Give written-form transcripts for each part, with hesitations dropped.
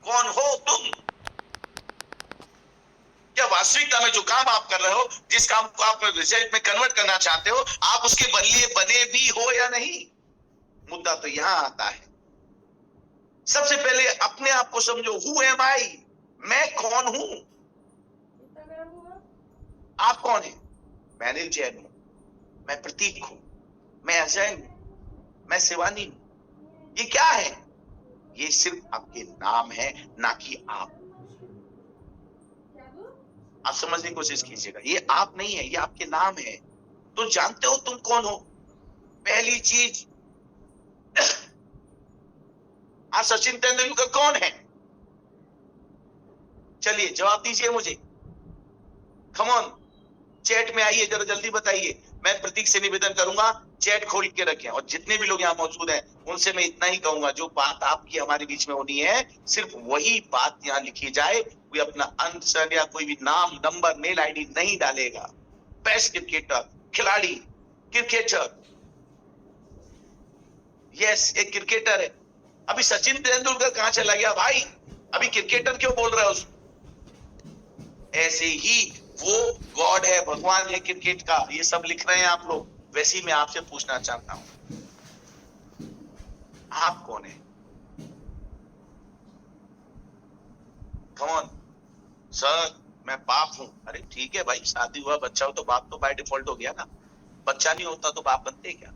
कौन हो तुम? क्या वास्तविकता में जो काम आप कर रहे हो, जिस काम को आप रिजल्ट में कन्वर्ट करना चाहते हो, आप उसके बदले बने भी हो या नहीं? मुद्दा तो यहां आता है। सबसे पहले अपने आप को समझो, हु एम आई, मैं कौन हूं? आप कौन है? मैं अनिल जैन हूं, मैं प्रतीक हूं, मैं अजय हूं, मैं शिवानी हूं। ये क्या है? ये सिर्फ आपके नाम है, ना कि आप समझने की कोशिश कीजिएगा। ये आप नहीं है, ये आपके नाम है। तो जानते हो तुम कौन हो? पहली चीज, आप सचिन तेंदुलकर कौन है? चलिए जवाब दीजिए मुझे। कम ऑन, चैट में आइए, जरा जल्दी बताइए। मैं प्रतीक से निवेदन करूंगा, चैट खोल के रखें, और जितने भी लोग यहाँ मौजूद हैं उनसे मैं इतना ही कहूंगा, जो बात आपकी हमारे बीच में होनी है, सिर्फ वही बात यहाँ लिखी जाए। कोई अपना आंसर या कोई भी नाम, नंबर, मेल आईडी नहीं डालेगा। बेस्ट क्रिकेटर, खिलाड़ी, क्रिकेटर, यस एक क्रिकेटर है। अभी सचिन तेंदुलकर कहां चला गया भाई? अभी क्रिकेटर क्यों बोल रहे हो उसको? ऐसे ही वो गॉड है, भगवान है क्रिकेट का। ये सब लिख रहे हैं आप लोग। वैसे ही मैं आपसे पूछना चाहता हूं, आप कौन है? कम ऑन सर, मैं बाप हूं। अरे ठीक है भाई, शादी हुआ, बच्चा हो तो बाप तो बाय डिफॉल्ट हो गया ना। बच्चा नहीं होता तो बाप बनते क्या?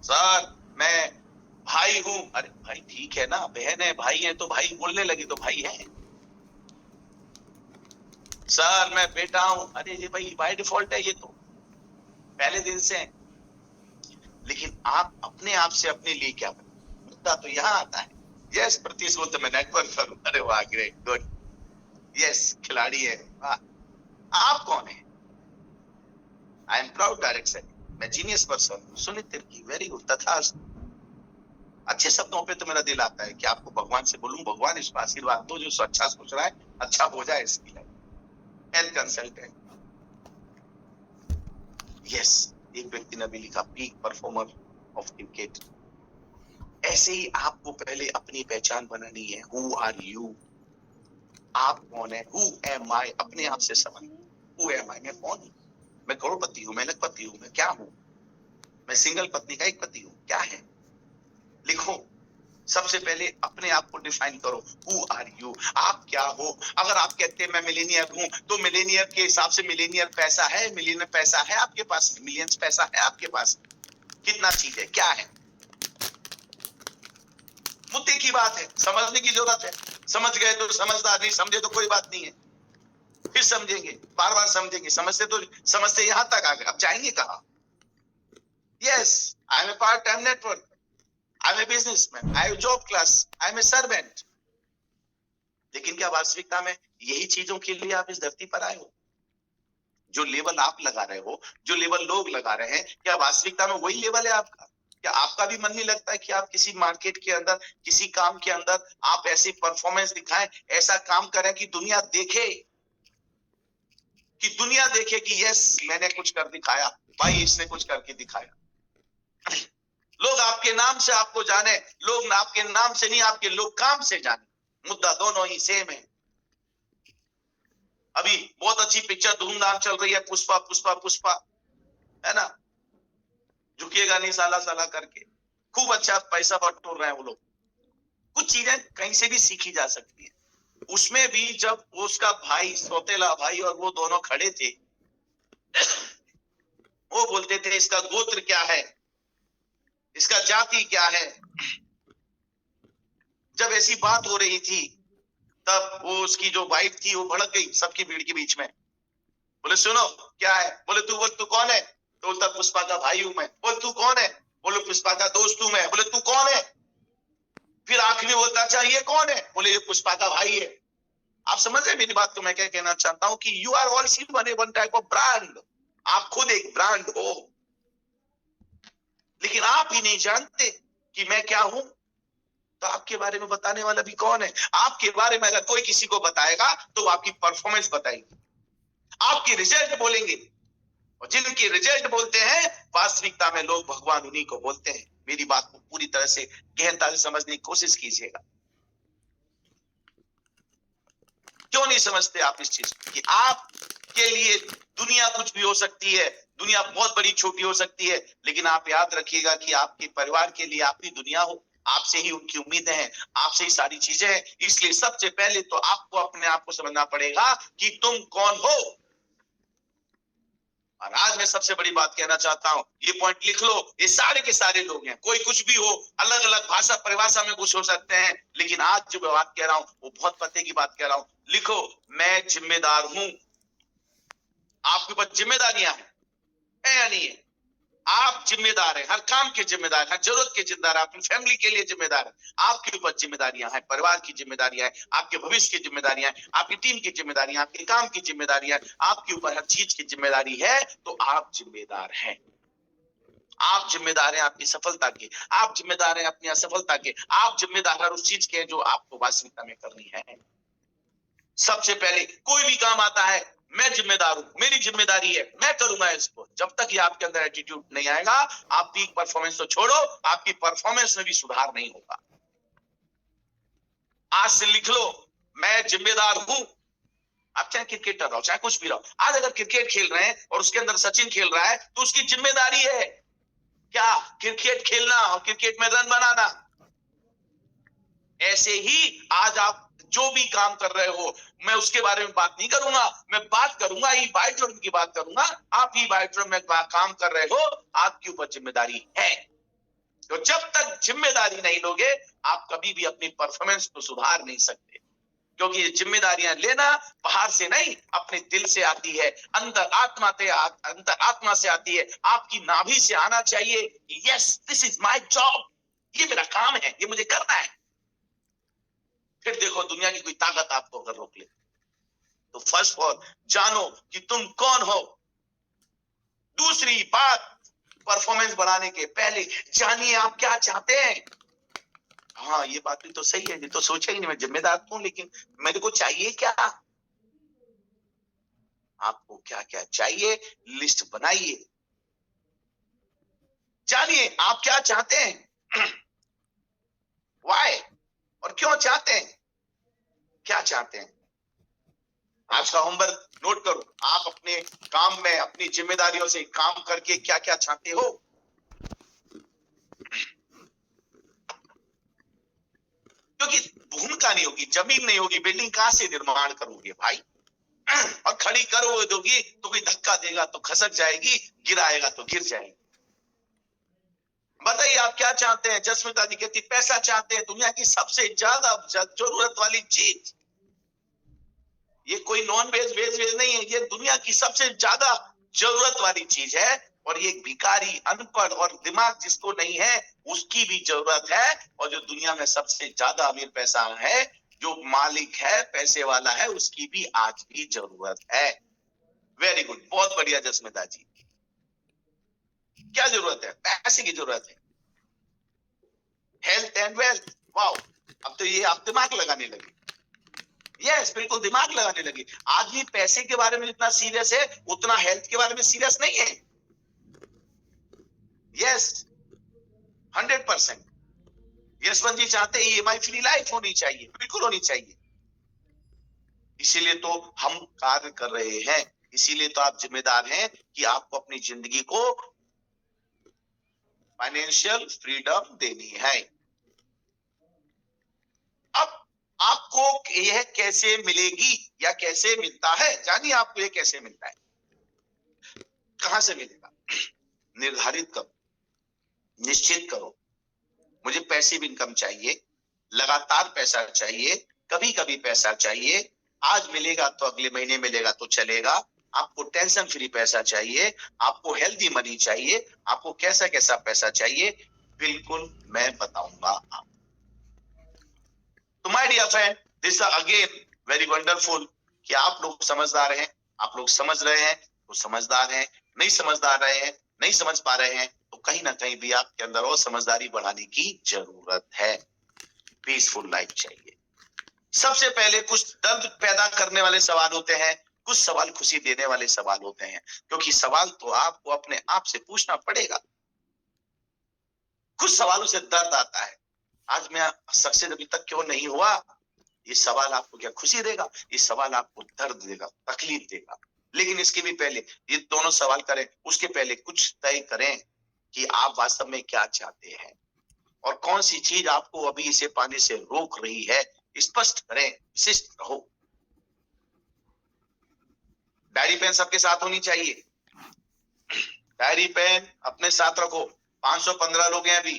सर मैं भाई हूं। अरे भाई ठीक है ना, बहन है, भाई है तो भाई बोलने लगे तो भाई है। सर मैं बेटा हूं। अरे ये भाई बाय डिफॉल्ट है, ये तो पहले दिन से है। लेकिन आप अपने आप से अपने लिए क्या बने? मुद्दा तो यहां आता है। यस प्रतीश बोलते मैं नेटवर्क करूं। अरे वाह, ग्रेट, गुड। यस खिलाड़ी है, वाह। आप कौन है? आई एम प्राउड डायरेक्टर, मैं genius person. Sunit Tirkey, very good, तथास्तु। अच्छे शब्दों पे तो मेरा दिल आता है कि आपको भगवान से बोलूं, भगवान इसको आशीर्वाद दो, जो अच्छा सोच रहा है अच्छा हो जाए इसकी लाइफ। हेल्थ कंसल्टेंट, यस एक व्यक्ति ने भी लिखा, पीक परफॉर्मर ऑफ क्रिकेट। ऐसे ही आपको पहले अपनी पहचान बनानी है। Who are you? आप कौन है? Who am I? अपने आप से समझ, हु एम आई, मैं कौन हूं? मैं करोड़पति हूं, मैं लखपति हूं, मैं क्या हूं? मैं सिंगल पत्नी का एक पति हूं, क्या है? लिखो। सबसे पहले अपने आप को डिफाइन करो, हु आर यू? आप क्या हो? अगर आप कहते हैं मैं मिलेनियर हूं, तो मिलेनियर के हिसाब से मिलेनियर पैसा है, मिलियनर पैसा है आपके पास, मिलियंस पैसा है आपके पास, कितना चीज है, क्या है? मुद्दे की बात है, समझने की जरूरत है। समझ गए तो समझदार, नहीं समझे तो कोई बात नहीं है, फिर समझेंगे, बार बार समझेंगे। समझते यहां तक आ गए, अब जाएंगे कहां? Yes, I am a part time network, I am a businessman, I am job class, I am a servant. लेकिन क्या वास्तविकता में यही चीजों के लिए आप इस धरती पर आए हो? जो लेवल आप लगा रहे हो, जो लेवल लोग लगा रहे हैं, क्या वास्तविकता में वही लेवल है आपका? क्या आपका भी मन नहीं लगता है कि आप किसी मार्केट के अंदर, किसी काम के अंदर आप ऐसी परफॉर्मेंस दिखाएं, ऐसा काम करें कि दुनिया देखे, कि यस मैंने कुछ कर दिखाया, भाई इसने कुछ करके दिखाया। लोग आपके नाम से आपको जाने, लोग आपके नाम से नहीं, आपके लोग काम से जाने। मुद्दा दोनों ही सेम है। अभी बहुत अच्छी पिक्चर धूमधाम चल रही है, पुष्पा पुष्पा पुष्पा, है ना? झुकिएगा नहीं साला साला करके, खूब अच्छा पैसा बटोर रहे हैं वो लोग। कुछ चीजें कहीं से भी सीखी जा सकती है। उसमें भी जब उसका भाई, सौतेला भाई, और वो दोनों खड़े थे, वो बोलते थे इसका गोत्र क्या है, इसका जाति क्या है। जब ऐसी बात हो रही थी, तब वो उसकी जो वाइफ थी वो भड़क गई सबकी भीड़ के बीच में। बोले सुनो क्या है? बोले तू बोल, तू कौन है? तो बोलता पुष्पा का भाई हूं मैं। बोल तू कौन है? बोले पुष्पा का दोस्त हूं मैं। बोले तू कौन है? फिर आखिर में बोलता अच्छा ये कौन है? बोले ये पुष्पा का भाई है। आप समझ रहे मेरी बात को? मैं क्या कहना चाहता हूं कि you are all seen one type of brand. आप खुद एक ब्रांड हो, लेकिन आप ही नहीं जानते कि मैं क्या हूं। तो आपके बारे में बताने वाला भी कौन है? आपके बारे में अगर कोई किसी को बताएगा तो वो आपकी परफॉर्मेंस बताएगी, आपके रिजल्ट बोलेंगे। और जिनके रिजल्ट बोलते हैं, वास्तविकता में लोग भगवान उन्हीं को बोलते हैं। मेरी बात को पूरी तरह से गहनता से समझने की कोशिश कीजिएगा। क्यों नहीं समझते आप इस चीज कि आपके लिए दुनिया कुछ भी हो सकती है, दुनिया बहुत बड़ी छोटी हो सकती है, लेकिन आप याद रखिएगा कि आपके परिवार के लिए आप ही दुनिया हो, आपसे ही उनकी उम्मीदें हैं, आपसे ही सारी चीजें हैं। इसलिए सबसे पहले तो आपको अपने आप को समझना पड़ेगा कि तुम कौन हो। और आज मैं सबसे बड़ी बात कहना चाहता हूं, ये पॉइंट लिख लो, ये सारे के सारे लोग हैं, कोई कुछ भी हो, अलग अलग भाषा परिभाषा में कुछ हो सकते हैं, लेकिन आज जो मैं बात कह रहा हूं वो बहुत पते की बात कह रहा हूं। लिखो, मैं जिम्मेदार हूं। आपके ऊपर जिम्मेदारियां हैं या नहीं है? आप जिम्मेदार हैं, हर काम के जिम्मेदार, हर जरूरत के जिम्मेदार, अपनी फैमिली के लिए जिम्मेदार है। आपके ऊपर जिम्मेदारियां हैं, परिवार की जिम्मेदारियां हैं, आपके भविष्य की जिम्मेदारियां हैं, आपकी टीम की जिम्मेदारियां, आपके काम की जिम्मेदारियां, आपके ऊपर हर चीज की जिम्मेदारी है। तो आप जिम्मेदार हैं। आप जिम्मेदार हैं आपकी सफलता के, आप जिम्मेदार हैं अपनी असफलता के, आप जिम्मेदार हैं उस चीज के जो आपको वास्तविकता में करनी है। सबसे पहले कोई भी काम आता है, मैं जिम्मेदार हूं, मेरी जिम्मेदारी है, मैं करूंगा इसको। जब तक ये आपके अंदर एटीट्यूड नहीं आएगा, आप पीक परफॉर्मेंस तो छोड़ो, आपकी परफॉर्मेंस में भी सुधार नहीं होगा। आज से लिख लो, मैं जिम्मेदार हूं। आप चाहे क्रिकेटर रहो, चाहे कुछ भी रहो, आज अगर क्रिकेट खेल रहे हैं और उसके अंदर सचिन खेल रहा है तो उसकी जिम्मेदारी है क्या? क्रिकेट खेलना और क्रिकेट में रन बनाना। ऐसे ही आज आप जो भी काम कर रहे हो, मैं उसके बारे में बात नहीं करूंगा, मैं बात करूंगा ई बायोड्रम की बात करूंगा। आप ई बायोड्रम में काम कर रहे हो, आपके ऊपर जिम्मेदारी है। तो जब तक जिम्मेदारी नहीं लोगे, आप कभी भी अपनी परफॉर्मेंस को सुधार नहीं सकते, क्योंकि ये जिम्मेदारियां लेना बाहर से नहीं, अपने दिल से आती है, अंतर आत्मा से आती है, आपकी नाभि से आना चाहिए। Yes, this is my job, ये मेरा काम है, ये मुझे करना है। फिर देखो दुनिया की कोई ताकत आपको अगर रोक ले। तो फर्स्ट ऑफ ऑल जानो कि तुम कौन हो। दूसरी बात, परफॉर्मेंस बढ़ाने के पहले जानिए आप क्या चाहते हैं। हाँ, ये बात भी तो सही है, ये तो सोचा ही नहीं, मैं जिम्मेदार हूं, लेकिन मेरे को चाहिए क्या? आपको क्या क्या चाहिए, लिस्ट बनाइए। जानिए आप क्या चाहते हैं, व्हाई, और क्यों चाहते हैं, क्या चाहते हैं। आज का होमवर्क नोट करो, आप अपने काम में अपनी जिम्मेदारियों से काम करके क्या क्या चाहते हो। क्योंकि भूमिका नहीं होगी, जमीन नहीं होगी, बिल्डिंग कहां से निर्माण करोगे भाई? और खड़ी करोगे दोगी तो कोई धक्का देगा तो खसक जाएगी, गिराएगा तो गिर जाएगी। बताइए आप क्या चाहते हैं? जसमिता जी कहती पैसा चाहते हैं, दुनिया की सबसे ज्यादा जरूरत वाली चीज। ये कोई नॉन वेज वेज नहीं है, ये दुनिया की सबसे ज्यादा जरूरत वाली चीज है। और ये भिखारी, अनपढ़ और दिमाग जिसको नहीं है उसकी भी जरूरत है। और जो दुनिया में सबसे ज्यादा अमीर पैसा है, जो मालिक है, पैसे वाला है, उसकी भी आज भी जरूरत है। वेरी गुड, बहुत बढ़िया जसमिता जी। क्या जरूरत है? पैसे की जरूरत है। हेल्थ एंड वेल्थ, वाओ, अब तो ये आप दिमाग लगाने लगे। यस, बिल्कुल दिमाग लगाने लगे। आदमी पैसे के बारे में जितना सीरियस है, उतना हेल्थ के बारे में सीरियस नहीं है। यस, 100%। यशवंत जी चाहते हैं ईएमआई फ्री लाइफ होनी चाहिए, बिल्कुल होनी चाहिए। इसीलिए तो हम कार्य कर रहे हैं, इसीलिए तो आप जिम्मेदार हैं कि आपको अपनी जिंदगी को फाइनेंशियल फ्रीडम देनी है। अब आपको यह कैसे मिलेगी या कैसे मिलता है? जानिए आपको यह कैसे मिलता है, कहां से मिलेगा। निर्धारित करो, निश्चित करो, मुझे पैसिव इनकम चाहिए, लगातार पैसा चाहिए, कभी कभी पैसा चाहिए, आज मिलेगा तो अगले महीने मिलेगा तो चलेगा। आपको टेंशन फ्री पैसा चाहिए, आपको हेल्दी मनी चाहिए, आपको कैसा कैसा पैसा चाहिए, बिल्कुल मैं बताऊंगा आपको। तो my dear friend, this again very wonderful कि आप लोग समझदार हैं, आप लोग समझ रहे हैं तो समझदार हैं, नहीं समझदार रहे हैं, नहीं समझ पा रहे हैं तो कहीं ना कहीं भी आपके अंदर और समझदारी बढ़ाने की जरूरत है। पीसफुल लाइफ चाहिए। सबसे पहले कुछ दर्द पैदा करने वाले सवाल होते हैं, कुछ सवाल खुशी देने वाले सवाल होते हैं, क्योंकि सवाल तो आपको अपने आप से पूछना पड़ेगा। कुछ सवालों से दर्द आता है, आज मैं सक्सेस अभी तक क्यों नहीं हुआ, ये सवाल आपको क्या खुशी देगा? ये सवाल आपको दर्द देगा, तकलीफ देगा। लेकिन इसके भी पहले ये दोनों सवाल करें, उसके पहले कुछ तय करें कि आप वास्तव में क्या चाहते हैं और कौन सी चीज आपको अभी इसे पाने से रोक रही है। स्पष्ट करें, विशिष्ट रहो। डायरी पेन सबके साथ होनी चाहिए। डायरी पेन अपने साथ रखो। 515 लोग हैं अभी,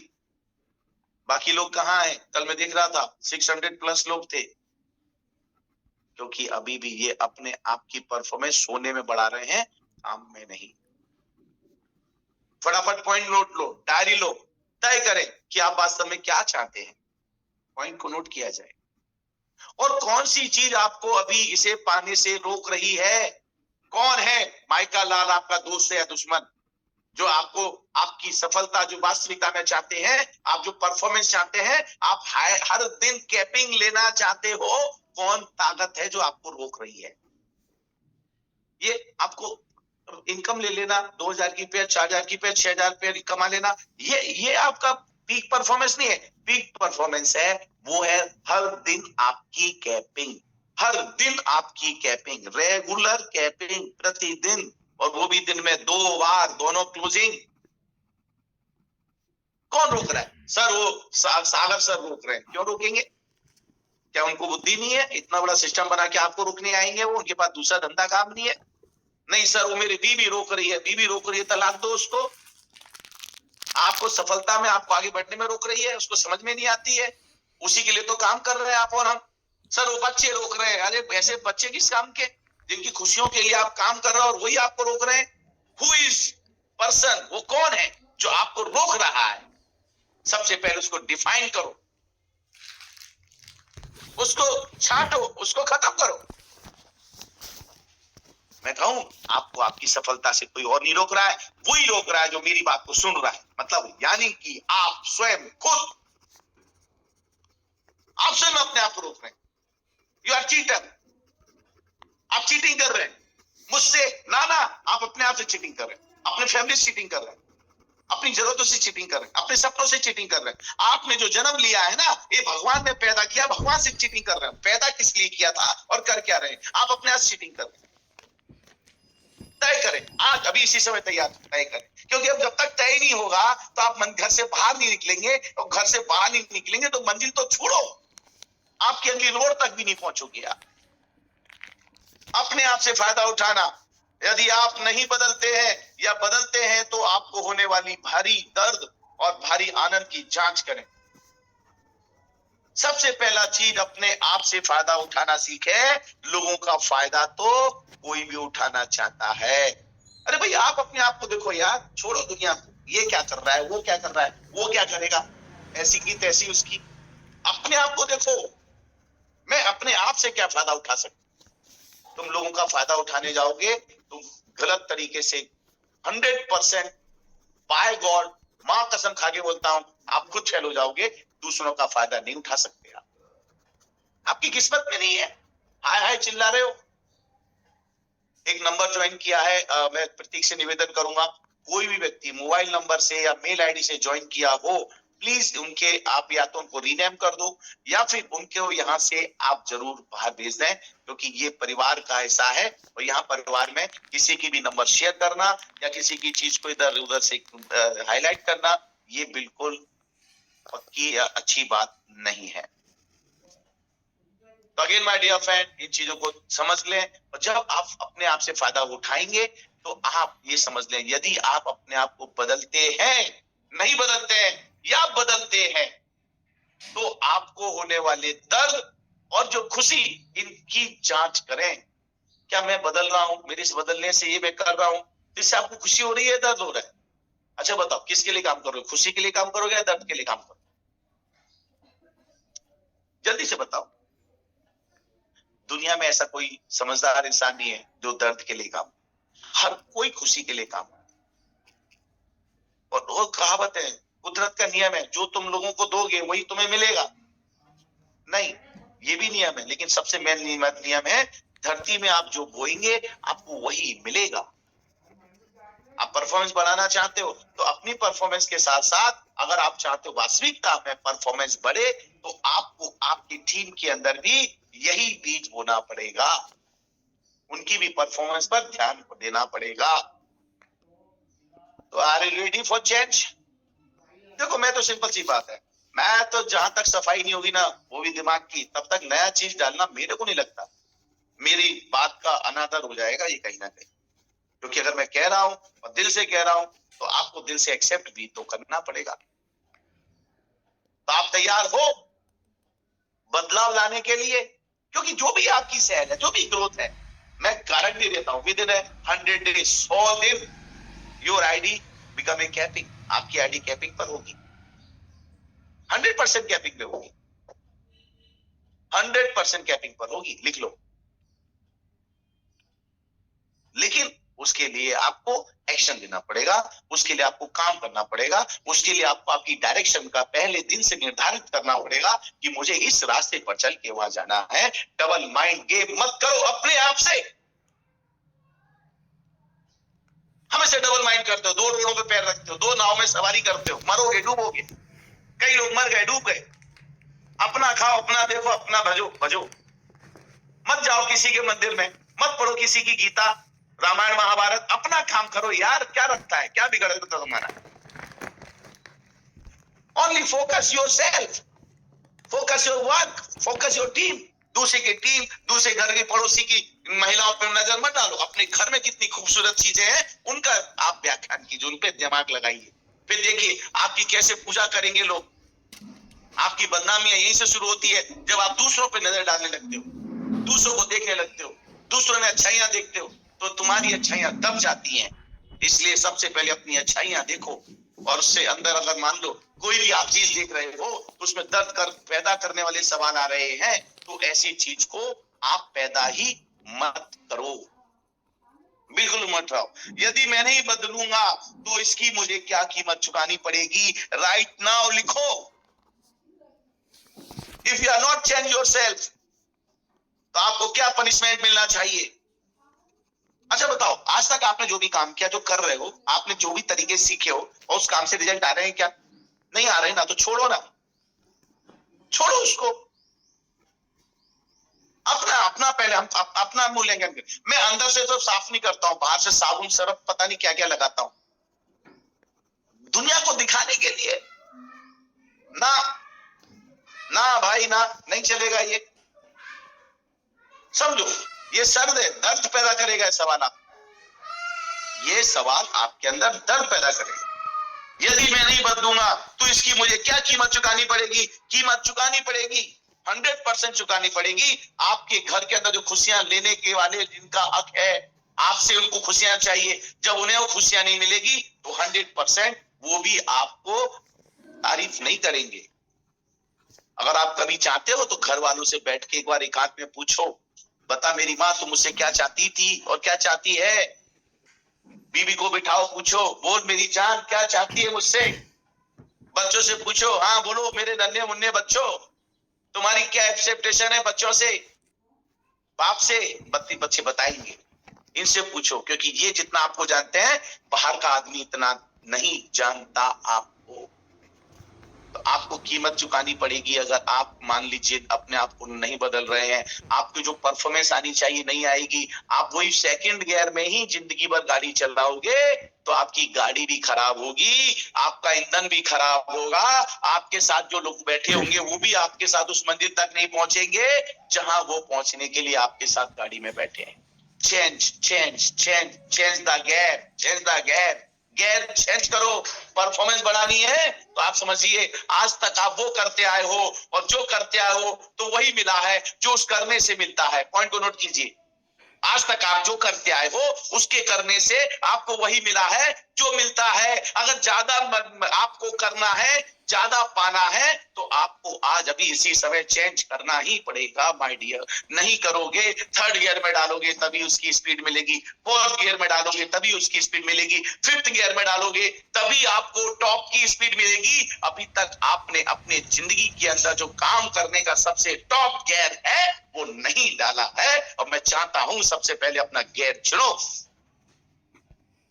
बाकी लोग कहाँ हैं? कल मैं देख रहा था 600 प्लस लोग थे, क्योंकि अभी भी ये अपने आप की परफॉर्मेंस सोने में बढ़ा रहे हैं, काम में नहीं। फटाफट पॉइंट नोट लो, डायरी लो, तय करें कि आप वास्तव में क्या चाहते हैं। पॉइंट को नोट किया जाए और कौन सी चीज आपको अभी इसे पाने से रोक रही है। कौन है माइका लाल आपका दोस्त है या दुश्मन, जो आपको आपकी सफलता जो वास्तविकता में चाहते हैं, आप जो परफॉर्मेंस चाहते हैं, आप हर दिन कैपिंग लेना चाहते हो, कौन ताकत है जो आपको रोक रही है। ये आपको इनकम ले लेना, 2000 की पे, 4000 की पे, 6000 पे कमा लेना, ये आपका पीक परफॉर्मेंस नहीं है। पीक परफॉर्मेंस है वो है हर दिन आपकी कैपिंग, हर दिन आपकी कैपिंग, रेगुलर कैपिंग प्रतिदिन, और वो भी दिन में 2 बार, दोनों क्लोजिंग। कौन रोक रहा है? सर वो सागर सर रोक रहे हैं। क्यों रोकेंगे? क्या उनको बुद्धि नहीं है? इतना बड़ा सिस्टम बना के आपको रोकने आएंगे वो? उनके पास दूसरा धंधा काम नहीं है? नहीं सर वो मेरी बीवी रोक रही है, बीवी रोक रही है, तलाक दो उसको। आपको सफलता में, आपको आगे बढ़ने में रोक रही है, उसको समझ में नहीं आती है। उसी के लिए तो काम कर रहे हैं आप और हम। सर वो बच्चे रोक रहे हैं। अरे ऐसे बच्चे किस काम के, जिनकी खुशियों के लिए आप काम कर रहे हो और वही आपको रोक रहे हैं। हु इज पर्सन, वो कौन है जो आपको रोक रहा है? सबसे पहले उसको डिफाइन करो, उसको छांटो, उसको खत्म करो। मैं कहूं आपको आपकी सफलता से कोई और नहीं रोक रहा है, वही रोक रहा है जो मेरी बात को सुन रहा है। मतलब यानी कि आप स्वयं खुद, आप स्वयं अपने आप को रोक रहे हैं। यू आर चीटर, आप चीटिंग कर रहे हैं मुझसे। ना ना, आप अपने आप से चीटिंग कर रहे हैं, अपने फैमिली से चीटिंग कर रहे हैं, अपनी जरूरतों से चीटिंग कर रहे हैं, अपने सपनों से चीटिंग कर रहे हैं। आपने जो जन्म लिया है ना, ये भगवान ने पैदा किया, भगवान से चीटिंग कर रहे हैं। पैदा किस लिए किया था और कर क्या रहे हैं? आप अपने आप चीटिंग कर रहे हैं। तय करें आज, अभी इसी समय तैयार तय करें, क्योंकि अब जब तक तय नहीं होगा तो आप घर से बाहर नहीं निकलेंगे, और घर से बाहर नहीं निकलेंगे तो मंजिल तो छोड़ो, आपकी अगली रोड तक भी नहीं पहुंचोगे आप। अपने आप से फायदा उठाना। यदि आप नहीं बदलते हैं या बदलते हैं तो आपको होने वाली भारी दर्द और भारी आनंद की जांच करें। सबसे पहला चीज, अपने आप से फायदा उठाना सीखे। लोगों का फायदा तो कोई भी उठाना चाहता है। अरे भाई आप अपने आप को देखो यार, छोड़ो दुनिया को। ये क्या कर रहा है, वो क्या कर रहा है, वो क्या करेगा, ऐसी की तैसी उसकी। अपने आप को देखो, मैं अपने आप से क्या फायदा उठा सकता। तुम लोगों का फायदा उठाने जाओगे तुम गलत तरीके से 100% बाय गॉड, मां कसम खा के बोलता हूं, आप खुद फेल हो जाओगे। दूसरों का फायदा नहीं उठा सकते आप, आपकी किस्मत में नहीं है। हाय हाय चिल्ला रहे हो। एक नंबर ज्वाइन किया है, मैं प्रतीक से निवेदन करूंगा, कोई भी व्यक्ति मोबाइल नंबर से या मेल आईडी से ज्वाइन किया हो, प्लीज उनके आप या तो उनको रीनेम कर दो या फिर उनके यहाँ से आप जरूर बाहर भेज दें, क्योंकि ये परिवार का हिस्सा है। और यहाँ परिवार में किसी की भी नंबर शेयर करना या किसी की चीज को इधर उधर से हाईलाइट करना, ये बिल्कुल पक्की या अच्छी बात नहीं है। तो अगेन माय डियर फ्रेंड, इन चीजों को समझ लें, और जब आप अपने आप से फायदा उठाएंगे तो आप ये समझ लें, यदि आप अपने आप को बदलते हैं, नहीं बदलते हैं या बदलते हैं, तो आपको होने वाले दर्द और जो खुशी, इनकी जांच करें। क्या मैं बदल रहा हूं, मेरे इस बदलने से ये मैं कर रहा हूं, इससे आपको खुशी हो रही है, दर्द हो रहा है? अच्छा बताओ, किसके लिए काम करोगे? खुशी के लिए काम करोगे या दर्द के लिए काम करोगे? जल्दी से बताओ। दुनिया में ऐसा कोई समझदार इंसान नहीं है जो दर्द के लिए काम, हर कोई खुशी के लिए काम। और वो कहावत है, कुदरत का नियम है, जो तुम लोगों को दोगे वही तुम्हें मिलेगा। नहीं, ये भी नियम है, लेकिन सबसे मेन नियम है, धरती में आप जो बोएंगे आपको वही मिलेगा। आप परफॉर्मेंस बढ़ाना चाहते हो तो अपनी परफॉर्मेंस के साथ साथ अगर आप चाहते हो वास्तविकता में परफॉर्मेंस बढ़े, तो आपको आपकी टीम के अंदर भी यही बीज बोना पड़ेगा, उनकी भी परफॉर्मेंस पर ध्यान देना पड़ेगा। तो are you ready for change? देखो, मैं तो सिंपल सी बात है, मैं तो जहां तक सफाई नहीं होगी ना, वो भी दिमाग की, तब तक नया चीज डालना मेरे को नहीं लगता मेरी बात का अनादर हो जाएगा ये कहीं ना कहीं। क्योंकि अगर मैं कह रहा हूं और दिल से कह रहा हूं, तो आपको दिल से एक्सेप्ट भी तो करना पड़ेगा। तो आप तैयार हो बदलाव लाने के लिए? क्योंकि जो भी आपकी सेल है, जो भी ग्रोथ है, मैं गारंटी देता हूं विद इन 100 डेज, 100 दिन, your ID become a capping, आपकी आईडी कैपिंग पर होगी, 100% कैपिंग पे होगी, 100% कैपिंग पर होगी, लिख लो। लेकिन उसके लिए आपको एक्शन लेना पड़ेगा, उसके लिए आपको काम करना पड़ेगा, उसके लिए आपको आपकी डायरेक्शन का पहले दिन से निर्धारित करना पड़ेगा कि मुझे इस रास्ते पर चल के वहां जाना है। डबल माइंड गेम मत करो अपने आप से। हमेशा डबल माइंड करते हो, दो रोड़ों पे पैर रखते हो, दो नाव में सवारी करते हो, मरोगे, डूबोगे। कई लोग मर गए, डूब गए। अपना खाओ, अपना देखो, अपना भजो भजो। मत जाओ किसी के मंदिर में, मत पढ़ो किसी की गीता, रामायण महाभारत, अपना काम करो यार। क्या रखता है, क्या बिगड़ जाता तुम्हारा? Only focus your self, focus your work, focus your team. दूसरे की टीम, दूसरे घर की पड़ोसी की महिलाओं पर नजर मत डालो। अपने घर में कितनी खूबसूरत चीजें हैं, उनका आप व्याख्यान कीजिए, उन पे दिमाग लगाइए। फिर देखिए आपकी कैसे पूजा करेंगे लोग। आपकी बदनामियां यहीं से शुरू होती है, जब आप दूसरों पे नजर डालने लगते हो, दूसरों को देखने लगते हो, दूसरों में अच्छाइयां देखते हो, तो तुम्हारी अच्छाइयां दब जाती हैं। इसलिए सबसे पहले अपनी अच्छाइयां देखो, और उससे अंदर अगर मान लो कोई भी आप चीज देख रहे हो, उसमें दर्द पैदा करने वाले सवाल आ रहे हैं, तो ऐसी चीज को आप पैदा ही मत करो, बिल्कुल मत रहो। यदि मैं नहीं बदलूंगा तो इसकी मुझे क्या कीमत चुकानी पड़ेगी? राइट नाउ लिखो, if you are not change yourself, तो आपको क्या पनिशमेंट मिलना चाहिए? अच्छा बताओ, आज तक आपने जो भी काम किया, जो कर रहे हो, आपने जो भी तरीके सीखे हो, और उस काम से रिजल्ट आ रहे हैं क्या? नहीं आ रहे ना, तो छोड़ो ना, छोड़ो उसको। अपना अपना पहले हम अपना मूल्यांकन करें। मैं अंदर से तो साफ नहीं करता हूं, बाहर से साबुन सरफ पता नहीं क्या क्या लगाता हूं, दुनिया को दिखाने के लिए। ना ना भाई ना, नहीं चलेगा ये। समझो, ये सर्द है, दर्द पैदा करेगा ये सवाल। ये सवाल आपके अंदर दर्द पैदा करेगा। यदि मैं नहीं बदलूंगा तो इसकी मुझे क्या कीमत चुकानी पड़ेगी? कीमत चुकानी पड़ेगी, 100% चुकानी पड़ेगी। आपके घर के अंदर जो खुशियां लेने के वाले जिनका हक है, आपसे उनको खुशियां चाहिए, जब उन्हें वो खुशियां नहीं मिलेगी तो 100% वो भी आपको तारीफ नहीं करेंगे। अगर आप कभी चाहते हो तो घर वालों से बैठ के एक बार एकांत में पूछो, बता मेरी माँ तुम मुझसे क्या चाहती थी और क्या चाहती है? बीवी को बिठाओ, पूछो, बोल मेरी जान क्या चाहती है मुझसे? बच्चों से पूछो, हाँ बोलो मेरे नन्हे मुन्ने बच्चों, तुम्हारी क्या एक्सपेक्टेशन है बच्चों से, बाप से? बच्चे बताएंगे। इनसे पूछो, क्योंकि ये जितना आपको जानते हैं, बाहर का आदमी इतना नहीं जानता आपको। तो आपको कीमत चुकानी पड़ेगी। अगर आप मान लीजिए अपने आप को नहीं बदल रहे हैं, आपकी जो परफॉर्मेंस आनी चाहिए नहीं आएगी, आप वही सेकंड गियर में ही जिंदगी भर गाड़ी चलाओगे, तो आपकी गाड़ी भी खराब होगी, आपका ईंधन भी खराब होगा, आपके साथ जो लोग बैठे होंगे वो भी आपके साथ उस मंजिल तक नहीं पहुंचेंगे जहां वो पहुंचने के लिए आपके साथ गाड़ी में बैठे हैं। Change change change change the gear, change the gear, gear change करो। परफॉर्मेंस बढ़ानी है तो आप समझिए, आज तक आप वो करते आए हो, और जो करते आए हो तो वही मिला है जो उस करने से मिलता है। पॉइंट को नोट कीजिए, आज तक आप जो करते आए हो उसके करने से आपको वही मिला है जो मिलता है। अगर ज्यादा आपको करना है, ज्यादा पाना है, तो आपको आज अभी इसी समय चेंज करना ही पड़ेगा माय डियर। नहीं करोगे, थर्ड गियर में डालोगे तभी उसकी स्पीड मिलेगी, फोर्थ गियर में डालोगे तभी उसकी स्पीड मिलेगी, फिफ्थ गियर में डालोगे तभी आपको टॉप की स्पीड मिलेगी। अभी तक आपने अपने जिंदगी के अंदर जो काम करने का सबसे टॉप गियर है वो नहीं डाला है, और मैं चाहता हूं सबसे पहले अपना गियर चुनो,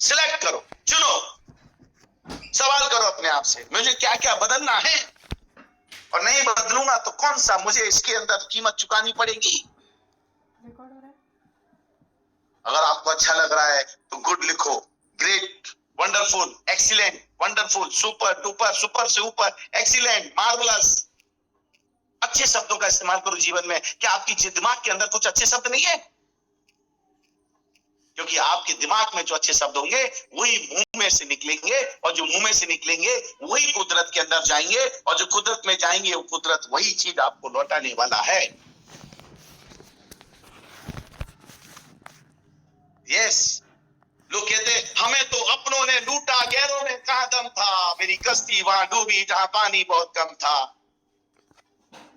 सिलेक्ट करो, चुनो। सवाल करो अपने आप से, मुझे क्या क्या बदलना है, और नहीं बदलूंगा तो कौन सा मुझे इसके अंदर कीमत चुकानी पड़ेगी। अगर आपको अच्छा लग रहा है तो गुड लिखो, great, wonderful, excellent, wonderful, super duper, super से ऊपर, एक्सीलेंट, मार्वलस। अच्छे शब्दों का इस्तेमाल करो जीवन में। क्या आपकी दिमाग के अंदर कुछ अच्छे शब्द नहीं है? क्योंकि आपके दिमाग में जो अच्छे शब्द होंगे वही मुंह में से निकलेंगे, और जो मुंह में से निकलेंगे वही कुदरत के अंदर जाएंगे, और जो कुदरत में जाएंगे वो कुदरत वही चीज आपको लौटाने वाला है। यस, लोग कहते हमें तो अपनों ने लूटा, गैरों में कहां दम था, मेरी कश्ती वहां डूबी जहां पानी बहुत कम था।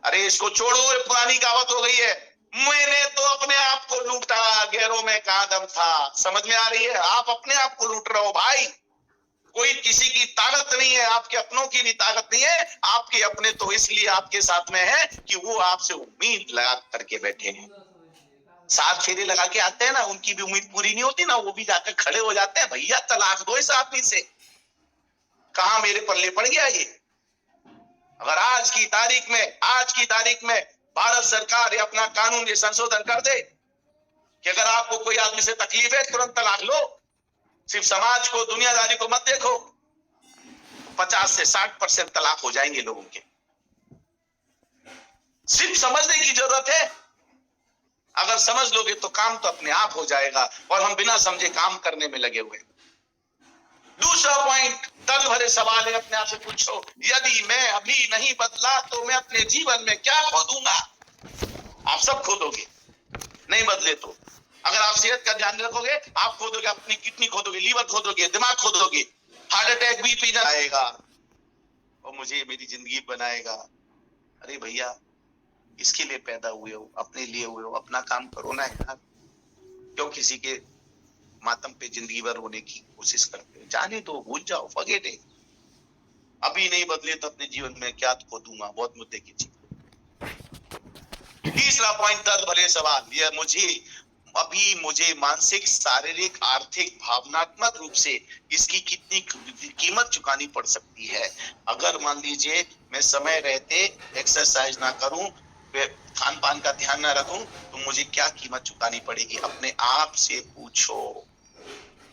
अरे इसको छोड़ो, पुरानी कहावत हो गई है, मैंने तो अपने आप को लूटा, गैरों में कहां दम था। समझ में आ रही है? आप अपने आप को लूट रहे हो भाई, कोई किसी की ताकत नहीं है, आपके अपनों की भी ताकत नहीं है। आपके अपने तो इसलिए आपके साथ में है कि वो आपसे उम्मीद लगा करके बैठे हैं। 7 फेरे लगा के आते हैं ना, उनकी भी उम्मीद पूरी नहीं होती ना, वो भी जाकर खड़े हो जाते हैं, भैया तलाक दो इस आदमी से। कहां मेरे पल्ले पड़ गया ये? अगर आज की तारीख में भारत सरकार ये अपना कानून ये संशोधन कर दे कि अगर आपको कोई आदमी से तकलीफ है तुरंत तलाक लो, सिर्फ समाज को, दुनियादारी को मत देखो, 50 से 60% तलाक हो जाएंगे लोगों के। सिर्फ समझने की जरूरत है, अगर समझ लोगे तो काम तो अपने आप हो जाएगा, और हम बिना समझे काम करने में लगे हुए। दूसरा पॉइंट, तर्क भरे सवाल है, अपने आप से पूछो, यदि मैं अभी नहीं बदला तो मैं अपने जीवन में क्या खो दूंगा? आप सब खो दोगे, नहीं बदले तो। अगर आप सेहत का ध्यान रखोगे, आप खो दोगे, अपनी किडनी खो दोगे, लीवर खो दोगे, दिमाग खो दोगे, हार्ट अटैक, बीपी आएगा, और मुझे मेरी जिंदगी बनाएगा। अरे भैया, इसके लिए पैदा हुए हो, अपने लिए हुए हो, अपना काम करो ना यार। क्यों किसी के मातम पे जिंदगी भर होने की कोशिश करते हो? जाने दो, भूल जाओ, फॉरगेट इट। अभी नहीं बदले तो अपने जीवन में क्या खो दूंगा, बहुत मुद्दे की चीज। तीसरा पॉइंट, दर्द भरे सवाल, यह मुझे मानसिक, शारीरिक, आर्थिक, भावनात्मक रूप से इसकी कितनी कीमत चुकानी पड़ सकती है? अगर मान लीजिए मैं समय रहते एक्सरसाइज ना करूं, खान पान का ध्यान ना रखूं, तो मुझे क्या कीमत चुकानी पड़ेगी? अपने आप से पूछो।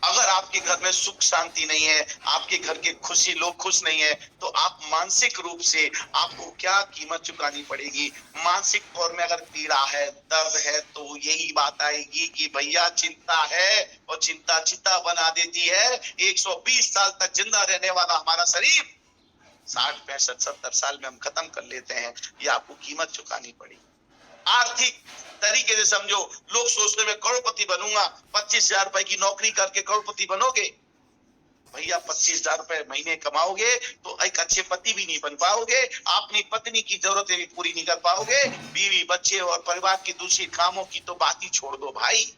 अगर आपके घर में सुख शांति नहीं है, आपके घर के लोग खुश नहीं है, तो आप मानसिक रूप से आपको क्या कीमत चुकानी पड़ेगी? मानसिक तौर में अगर पीड़ा है, दर्द है, तो यही बात आएगी कि भैया चिंता है, और चिंता चिता बना देती है। 120 साल तक जिंदा रहने वाला हमारा शरीर 60, 65, 70 साल में हम खत्म कर लेते हैं। ये आपको कीमत चुकानी पड़ेगी। आर्थिक तरीके से समझो, लोग सोचते मैं करोड़पति बनूंगा, 25,000 रुपए की नौकरी करके करोड़पति बनोगे। भैया 25,000 रुपए महीने कमाओगे तो एक अच्छे पति भी नहीं बन पाओगे, अपनी पत्नी की जरूरतें भी पूरी नहीं कर पाओगे, बीवी बच्चे और परिवार की दूसरी कामों की तो बात ही छोड़ दो भाई।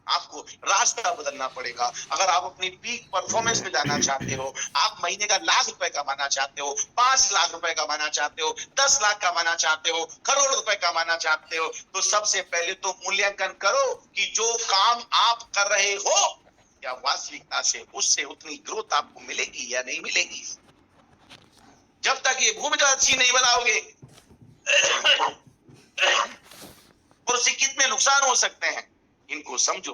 आपको रास्ता बदलना पड़ेगा। अगर आप अपनी पीक परफॉर्मेंस में जाना चाहते हो, आप महीने का 1,00,000 रुपए कमाना चाहते हो, 5 लाख रुपए कमाना चाहते हो, 10 लाख कमाना चाहते हो, करोड़ रुपए कमाना चाहते हो, तो सबसे पहले तो मूल्यांकन करो कि जो काम आप कर रहे हो या वास्तविकता से उससे उतनी ग्रोथ आपको मिलेगी या नहीं मिलेगी। जब तक ये भूमिका अच्छी नहीं बनाओगे और उससे कितने नुकसान हो सकते हैं इनको समझो।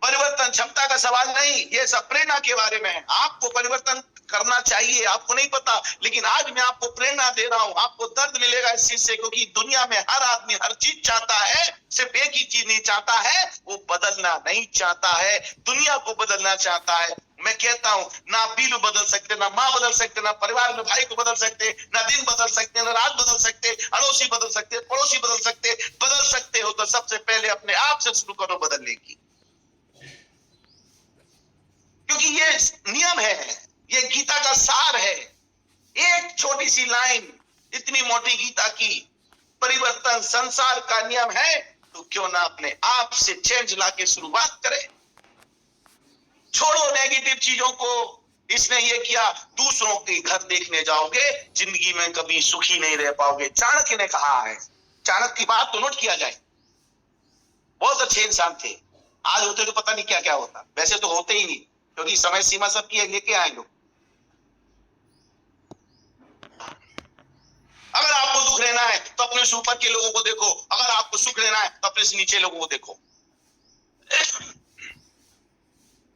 परिवर्तन क्षमता का सवाल नहीं, ये सब प्रेरणा के बारे में है। आपको परिवर्तन करना चाहिए, आपको नहीं पता, लेकिन आज मैं आपको प्रेरणा दे रहा हूं। आपको दर्द मिलेगा इस चीज से, क्योंकि दुनिया में हर आदमी हर चीज चाहता है, सिर्फ एक ही चीज नहीं चाहता है, वो बदलना नहीं चाहता है, दुनिया को बदलना चाहता है। मैं कहता हूं, ना पीलू बदल सकते, ना माँ बदल सकते, ना परिवार में भाई को बदल सकते, ना दिन बदल सकते, ना रात बदल सकते, अड़ोसी बदल सकते, पड़ोसी बदल सकते। बदल सकते हो तो सबसे पहले अपने आप से शुरू करो बदलने की, क्योंकि ये नियम है, ये गीता का सार है। एक छोटी सी लाइन इतनी मोटी गीता की, परिवर्तन संसार का नियम है, तो क्यों ना अपने आप से चेंज लाके शुरुआत करें। छोड़ो नेगेटिव चीजों को। इसने ये किया, दूसरों के घर देखने जाओगे, जिंदगी में कभी सुखी नहीं रह पाओगे। चाणक्य ने कहा है, चाणक्य की बात तो नोट किया जाए, बहुत अच्छे इंसान थे। आज होते तो पता नहीं क्या क्या होता, वैसे तो होते ही नहीं, क्योंकि समय सीमा सबकी लेके आए लोग। अगर आपको दुख रहना है तो अपने से ऊपर के लोगों को देखो, अगर आपको सुख रहना है तो अपने से नीचे लोगों को देखो।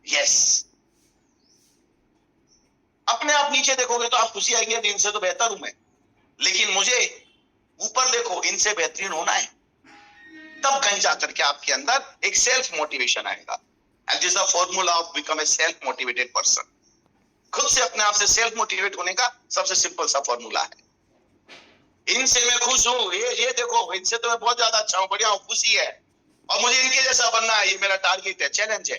यस, अपने आप नीचे देखोगे तो आप खुशी आएगी, इनसे तो बेहतर हूं मैं, लेकिन मुझे ऊपर देखो, इनसे बेहतरीन होना है। तब कहीं जाकर के आपके अंदर एक सेल्फ मोटिवेशन आएगा। And this is the formula of become a self motivated person. खुद से अपने आप से सेल्फ मोटिवेट होने का सबसे सिंपल सा फॉर्मूला है। इनसे मैं खुश हूं, ये देखो, इनसे तो मैं बहुत ज्यादा अच्छा हूं, बढ़िया हूं, खुशी है, और मुझे इनके जैसा बनना है, ये मेरा टारगेट है, चैलेंज है।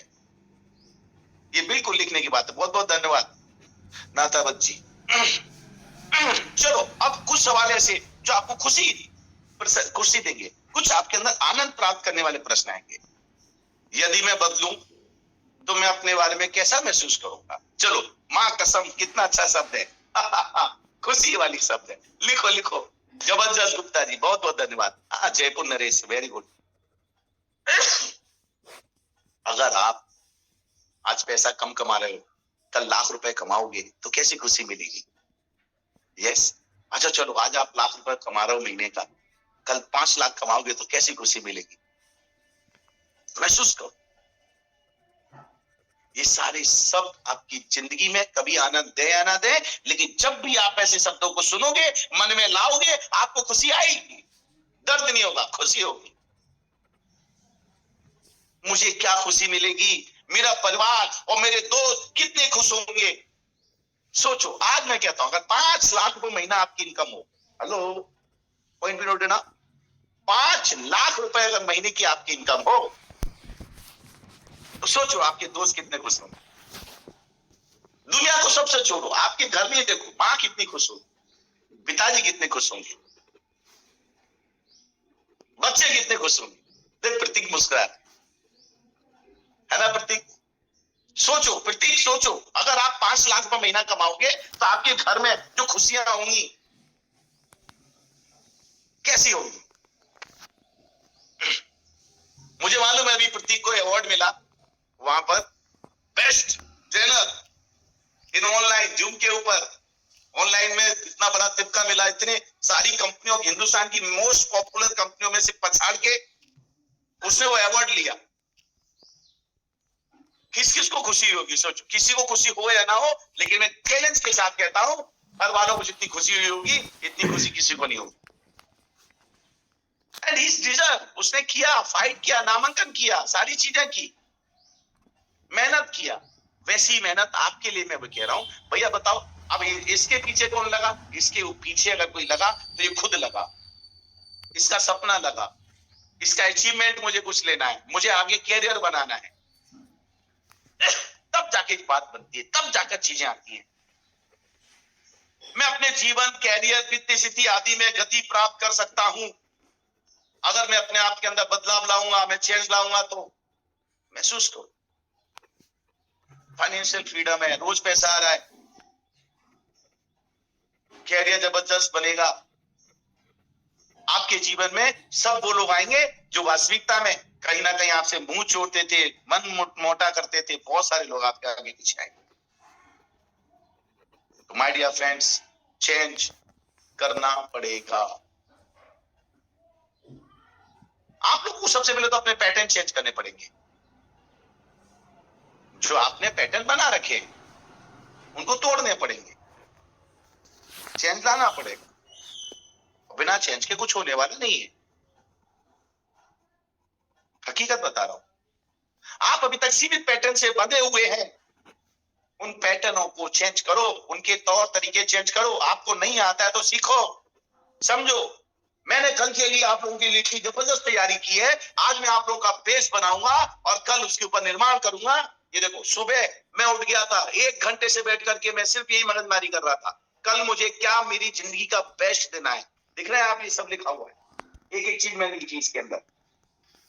ये बिल्कुल लिखने की बात है। बहुत बहुत धन्यवाद नातावत जी। चलो, अब कुछ सवाल ऐसे जो आपको खुशी देंगे, कुछ आपके अंदर आनंद प्राप्त करने वाले प्रश्न आएंगे। यदि मैं बदलूं तो मैं अपने बारे में कैसा महसूस करूंगा? चलो, मां कसम, कितना अच्छा शब्द है। खुशी वाली शब्द है। लिखो लिखो। जबरदस्त गुप्ता जी, बहुत बहुत धन्यवाद। Jaipur Naresh, very good. अगर आप आज पैसा कम कमा रहे हो, कल लाख रुपए कमाओगे तो कैसी खुशी मिलेगी? यस। अच्छा चलो, आज आप लाख रुपए कमा रहे हो महीने का, कल 5 लाख कमाओगे तो कैसी खुशी मिलेगी? महसूस करो। ये सारे शब्द आपकी जिंदगी में कभी आनंद दे या ना दे, लेकिन जब भी आप ऐसे शब्दों को सुनोगे, मन में लाओगे, आपको खुशी आएगी। दर्द नहीं होगा, खुशी होगी। मुझे क्या खुशी मिलेगी? मेरा परिवार और मेरे दोस्त कितने खुश होंगे। सोचो, आज मैं कहता हूं, अगर 5 लाख रुपए महीना आपकी इनकम हो, हेलो, पॉइंट भी नोट देना, 5 लाख रुपए अगर महीने की आपकी इनकम हो, तो सोचो आपके दोस्त कितने खुश होंगे। दुनिया को सबसे छोड़ो, आपके घर में देखो, मां कितनी खुश होगी, पिताजी कितने खुश होंगे, बच्चे कितने खुश होंगे। देख, प्रतीक मुस्कुरा है ना? प्रतीक, सोचो, प्रतीक सोचो, अगर आप 5 लाख रुपए महीना कमाओगे तो आपके घर में जो खुशियां होंगी कैसी होगी? मुझे मालूम है, अभी प्रतीक को अवार्ड मिला वहां पर, best trainer in online, zoom के ऊपर ऑनलाइन में इतना बड़ा तिपका मिला। इतने सारी कंपनियों, हिंदुस्तान की मोस्ट पॉपुलर कंपनियों में से पछाड़ के उसने वो अवार्ड लिया। किस किस को खुशी होगी? सोचो, किसी को खुशी हो या ना हो, लेकिन मैं चैलेंज के साथ कहता हूं, हर वालों को जितनी खुशी हुई होगी, इतनी खुशी किसी को नहीं होगी। एंड ही डिजर्व, उसने किया, फाइट किया, नामांकन किया, सारी चीजें की, मेहनत किया। वैसी मेहनत आपके लिए मैं कह रहा हूं। भैया बताओ, अब इसके पीछे कौन लगा? इसके पीछे अगर कोई लगा तो ये खुद लगा, इसका सपना लगा, इसका अचीवमेंट मुझे कुछ लेना है, मुझे आगे कैरियर बनाना है, तब जाके बात बनती है, तब जाकर चीजें आती हैं। मैं अपने जीवन, कैरियर, वित्तीय स्थिति आदि में गति प्राप्त कर सकता हूं अगर मैं अपने आप के अंदर बदलाव लाऊंगा, मैं चेंज लाऊंगा। तो महसूस करो, फाइनेंशियल फ्रीडम है, रोज पैसा आ रहा है, कैरियर जबरदस्त बनेगा। आपके जीवन में सब वो लोग आएंगे जो वास्तविकता में कहीं ना कहीं आपसे मुंह छोड़ते थे, मन मोटा करते थे, बहुत सारे लोग आपके आगे पीछे आएंगे। तो माय डियर फ्रेंड्स, चेंज करना पड़ेगा। आप लोग को सबसे पहले तो अपने पैटर्न चेंज करने पड़ेंगे। जो आपने पैटर्न बना रखे उनको तोड़ने पड़ेंगे, चेंज लाना पड़ेगा। बिना चेंज के कुछ होने वाला नहीं है, हकीकत बता रहा हूं। आप अभी तक सीमित पैटर्न से बंधे हुए हैं, उन पैटर्नों को चेंज करो, उनके तौर तरीके चेंज करो। आपको नहीं आता है तो सीखो, समझो। मैंने कल के लिए आप लोगों के लिए इतनी जबरदस्त तैयारी की है। आज मैं आप लोगों का बेस बनाऊंगा और कल उसके ऊपर निर्माण करूंगा। ये देखो, सुबह मैं उठ गया था, 1 घंटे से बैठ करके मैं सिर्फ यही मगजमारी कर रहा था, कल मुझे क्या मेरी जिंदगी का बेस्ट देना है। दिख रहा है आप, ये सब लिखा हुआ है, एक एक चीज मैंने लिखी इसके अंदर,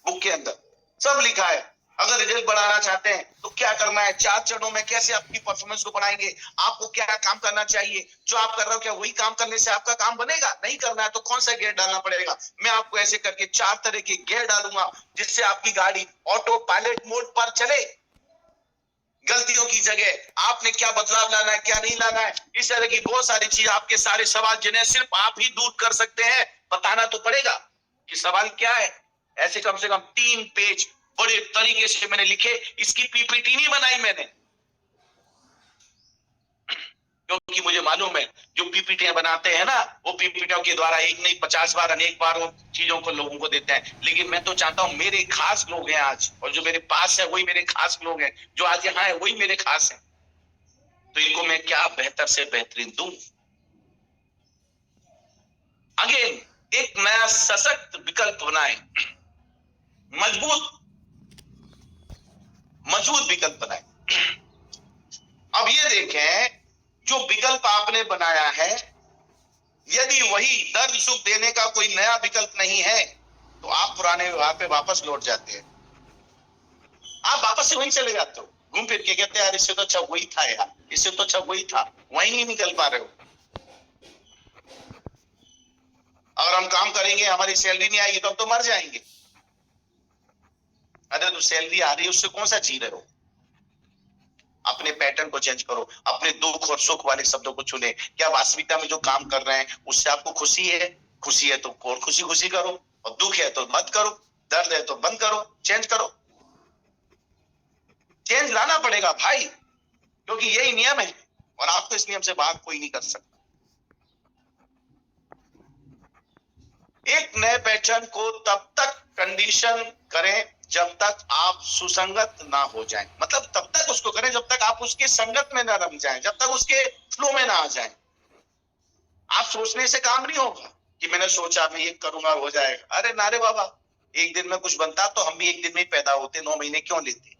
बुक के अंदर सब लिखा है। अगर रिजल्ट बढ़ाना चाहते हैं तो क्या करना है, 4 चरणों में कैसे अपनी परफॉर्मेंस को बढ़ाएंगे, आपको क्या काम करना चाहिए, जो आप कर रहे हो क्या वही काम करने से आपका काम बनेगा? नहीं करना है तो कौन सा गियर डालना पड़ेगा? मैं आपको ऐसे करके 4 तरह के गियर डालूंगा जिससे आपकी गाड़ी ऑटो पायलट मोड पर चले। गलतियों की जगह आपने क्या बदलाव लाना है, क्या नहीं लाना है, इस तरह की बहुत सारी चीज, आपके सारे सवाल जिन्हें सिर्फ आप ही दूर कर सकते हैं, बताना तो पड़ेगा कि सवाल क्या है। ऐसे कम से कम 3 पेज बड़े तरीके से मैंने लिखे, इसकी पीपीटी नहीं बनाई मैंने, क्योंकि मुझे मालूम है जो पीपीटियां बनाते हैं ना, वो पीपीटियों के द्वारा एक नहीं 50 बार अनेक बार वो चीजों को लोगों को देते हैं। लेकिन मैं तो चाहता हूं मेरे खास लोग हैं आज, और जो मेरे पास है वही मेरे खास लोग हैं, जो आज यहाँ है वही मेरे खास हैं, तो इनको मैं क्या बेहतर से बेहतरीन दूं। अगेन एक नया सशक्त विकल्प बनाए, मजबूत विकल्प बनाए। अब ये देखें, जो विकल्प आपने बनाया है, यदि वही दर्द सुख देने का कोई नया विकल्प नहीं है, तो आप पुराने व्यवहार पे वापस लौट जाते हैं। आप वापस से वहीं चले जाते हो, घूम फिर के कहते हैं यार इससे तो अच्छा वही था, यार इससे तो अच्छा वही था, वहीं नहीं निकल पा रहे हो। अगर हम काम करेंगे हमारी सैलरी नहीं आएगी तो हम तो मर जाएंगे। अरे तो सैलरी आ रही है उससे कौन सा जी रहे हो। अपने पैटर्न को चेंज करो, अपने दुख और सुख वाले शब्दों को चुने। क्या वास्तविकता में जो काम कर रहे हैं उससे आपको खुशी है? खुशी है तो और खुशी करो, और दुख है तो मत करो, दर्द है तो बंद करो, चेंज करो। चेंज लाना पड़ेगा भाई, क्योंकि यही नियम है और आपको इस नियम से बाहर कोई नहीं कर सकता। एक नए पैटर्न को तब तक कंडीशन करें जब तक आप सुसंगत ना हो जाएं, मतलब तब तक उसको करें जब तक आप उसके संगत में ना रम जाएं, जब तक उसके फ्लो में ना आ जाएं। आप सोचने से काम नहीं होगा कि मैंने सोचा मैं ये करूंगा हो जाएगा। अरे नारे बाबा, एक दिन में कुछ बनता तो हम भी एक दिन में ही पैदा होते, 9 महीने क्यों लेते।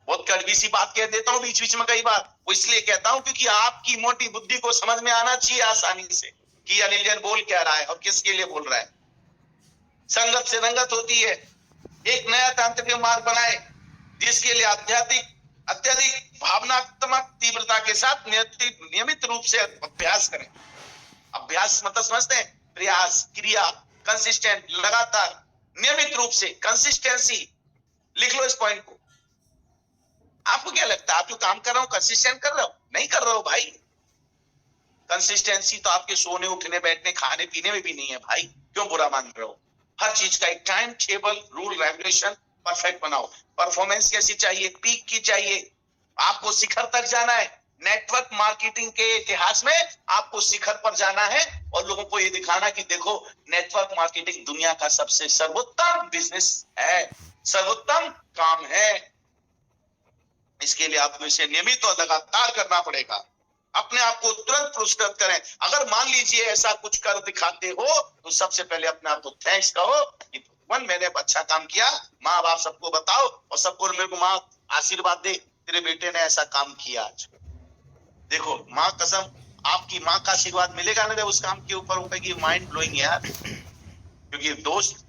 बहुत कड़वी सी बात कह देता हूँ बीच बीच में कई बार, वो इसलिए कहता हूं क्योंकि आपकी मोटी बुद्धि को समझ में आना चाहिए आसानी से कि अनिल जैन बोल क्या रहा है और किसके लिए बोल रहा है। संगत से रंगत होती है। एक नया तांत्रिक मार्ग बनाए जिसके लिए अत्यधिक भावनात्मक तीव्रता के साथ नियमित रूप से अभ्यास करें। अभ्यास मतलब समझते हैं, प्रयास, क्रिया, कंसिस्टेंट, लगातार, नियमित रूप से, कंसिस्टेंसी। लिख लो इस पॉइंट को। आपको क्या लगता है आप जो काम कर रहे हो कंसिस्टेंट कर रहे हो? नहीं कर रहे हो भाई। कंसिस्टेंसी तो आपके सोने उठने बैठने खाने पीने में भी नहीं है भाई, क्यों बुरा मान रहे हो। हर चीज का एक time table, rule, regulation perfect बनाओ। परफॉर्मेंस कैसी चाहिए? पीक की चाहिए। आपको शिखर तक जाना है। नेटवर्क मार्केटिंग के इतिहास में आपको शिखर पर जाना है और लोगों को ये दिखाना कि देखो नेटवर्क मार्केटिंग दुनिया का सबसे सर्वोत्तम बिजनेस है, सर्वोत्तम काम है। इसके लिए आपको इसे नियमित और लगातार करना पड़ेगा। अपने आप को तुरंत पुरस्कृत करें। अगर मान लीजिए ऐसा कुछ कर दिखाते हो तो सबसे पहले अपने आप को थैंक्स कहो कि भगवान मैंने अच्छा काम किया। माँ बाप सबको बताओ और सबको मेरे को माँ आशीर्वाद दे, तेरे बेटे ने ऐसा काम किया आज। देखो माँ कसम, आपकी माँ का आशीर्वाद मिलेगा ना उस काम के ऊपर, वो कहेगी माइंड ब्लोइंग यार। क्योंकि दोस्त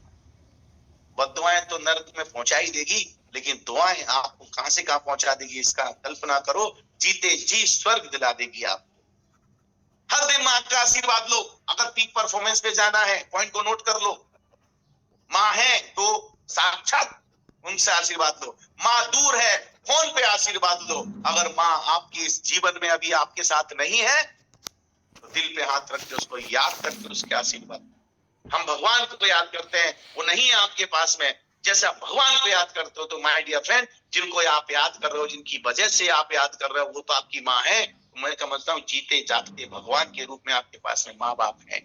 बद्दुआएं तो नरक में पहुंचा ही देगी, लेकिन दुआएं आपको कहां से कहां पहुंचा देगी इसका कल्पना करो। जीते जी स्वर्ग दिला देगी आप। हर दिन माँ का आशीर्वाद लो। अगर पीक परफॉर्मेंस पे जाना है, पॉइंट को नोट कर लो। माँ है तो साक्षात उनसे आशीर्वाद लो। माँ दूर है, फोन पे आशीर्वाद लो। अगर माँ आपके इस जीवन में अभी आपके साथ नहीं है तो दिल पे हाथ रख के उसको याद करके उसके आशीर्वाद। हम भगवान को याद करते हैं, वो नहीं है आपके पास में। जैसे आप भगवान को याद करते हो तो माय डियर फ्रेंड, जिनको आप याद कर रहे हो, जिनकी वजह से आप याद कर रहे हो, वो तो आपकी माँ है। मैं समझता हूँ जीते जागते भगवान के रूप में आपके पास में माँ बाप है।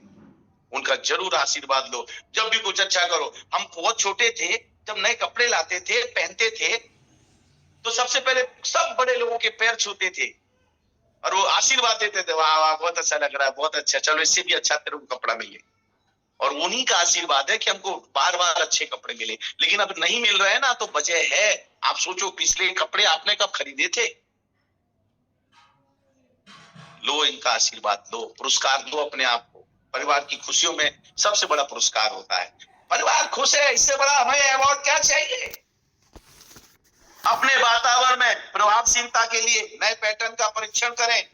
उनका जरूर आशीर्वाद लो। जब भी कुछ अच्छा करो। हम बहुत छोटे थे, जब नए कपड़े लाते थे, पहनते थे, तो सबसे पहले सब बड़े लोगों के पैर छूते थे और वो आशीर्वाद देते थे, वाह वाह बहुत अच्छा लग रहा है, बहुत अच्छा, चलो इससे भी अच्छा तेरे को कपड़ा मिले। और उन्हीं का आशीर्वाद है कि हमको बार बार अच्छे कपड़े मिले। लेकिन अब नहीं मिल रहे हैं ना, तो वजह है। आप सोचो पिछले कपड़े आपने कब खरीदे थे। लो इनका आशीर्वाद लो, पुरस्कार दो अपने आप को। परिवार की खुशियों में सबसे बड़ा पुरस्कार होता है। परिवार खुश है, इससे बड़ा हमें अवार्ड क्या चाहिए। अपने वातावरण में प्रभावशीलता के लिए नए पैटर्न का परीक्षण करें।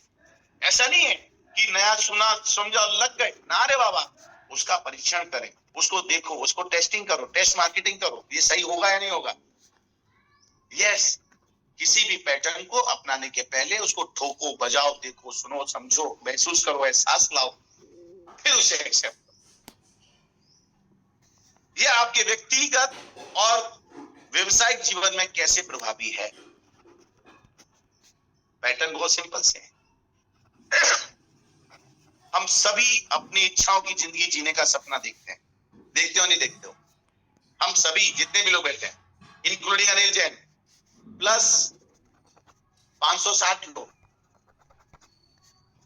ऐसा नहीं है कि नया सुना समझा लग गए ना रे बाबा, उसका परीक्षण करें, उसको देखो, उसको टेस्टिंग करो, टेस्ट मार्केटिंग करो, ये सही होगा या नहीं होगा। यस, किसी भी पैटर्न को अपनाने के पहले उसको ठोको, बजाओ, देखो, सुनो, समझो, महसूस करो, एहसास लाओ, फिर उसे एक्सेप्ट करो। यह आपके व्यक्तिगत और व्यवसायिक जीवन में कैसे प्रभावी है? पैटर्न बहुत सिंपल से है। हम सभी अपनी इच्छाओं की जिंदगी जीने का सपना देखते हैं, देखते हो नहीं देखते हो? हम सभी जितने भी लोग बैठे हैं, इंक्लूडिंग अनिल जैन प्लस 560 लोग,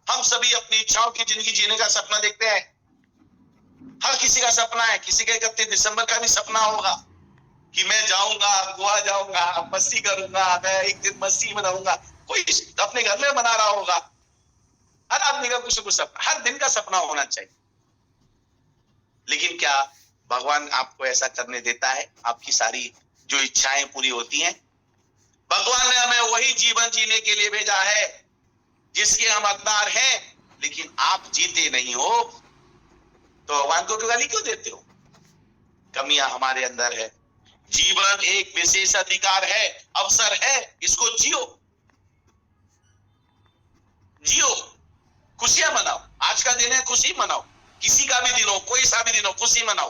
हम सभी अपनी इच्छाओं की जिंदगी जीने का सपना देखते हैं। हर किसी का सपना है, किसी का 31 दिसंबर का भी सपना होगा कि मैं जाऊंगा, गोवा जाऊंगा, मस्ती करूंगा, मैं एक दिन मस्ती मनाऊंगा। कोई अपने घर में मना रहा होगा। हर आदमी का कुछ न कुछ सपना, हर दिन का सपना होना चाहिए। लेकिन क्या भगवान आपको ऐसा करने देता है? आपकी सारी जो इच्छाएं पूरी होती हैं? भगवान ने हमें वही जीवन जीने के लिए भेजा है जिसके हम हकदार हैं, लेकिन आप जीते नहीं हो तो भगवान को गाली क्यों देते हो? कमियां हमारे अंदर है। जीवन एक विशेष अधिकार है, अवसर है, इसको जियो, जियो, खुशियां मनाओ। आज का दिन है, खुशी मनाओ। किसी का भी दिन हो, कोई सा भी दिन हो, खुशी मनाओ,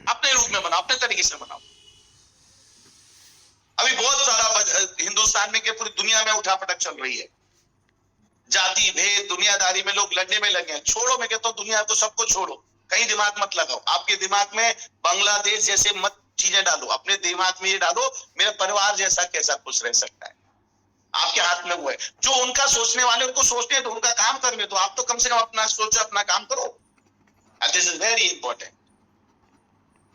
अपने रूप में मनाओ, अपने तरीके से मनाओ। अभी बहुत सारा हिंदुस्तान में के पूरी दुनिया में उठापटक चल रही है, जाति भेद दुनियादारी में लोग लड़ने में लगे हैं। छोड़ो, मैं कहता हूं दुनिया को, सबको छोड़ो, कहीं दिमाग मत लगाओ। आपके दिमाग में बांग्लादेश जैसे मत चीजें डालो, अपने दिमाग में ये डालो मेरा परिवार जैसा कैसा खुश रह सकता है। आपके हाथ में वो है। जो उनका सोचने वाले उनको सोचने दो, उनका काम करने दो। आप तो कम से कम अपना सोचो, अपना काम करो। This is very important.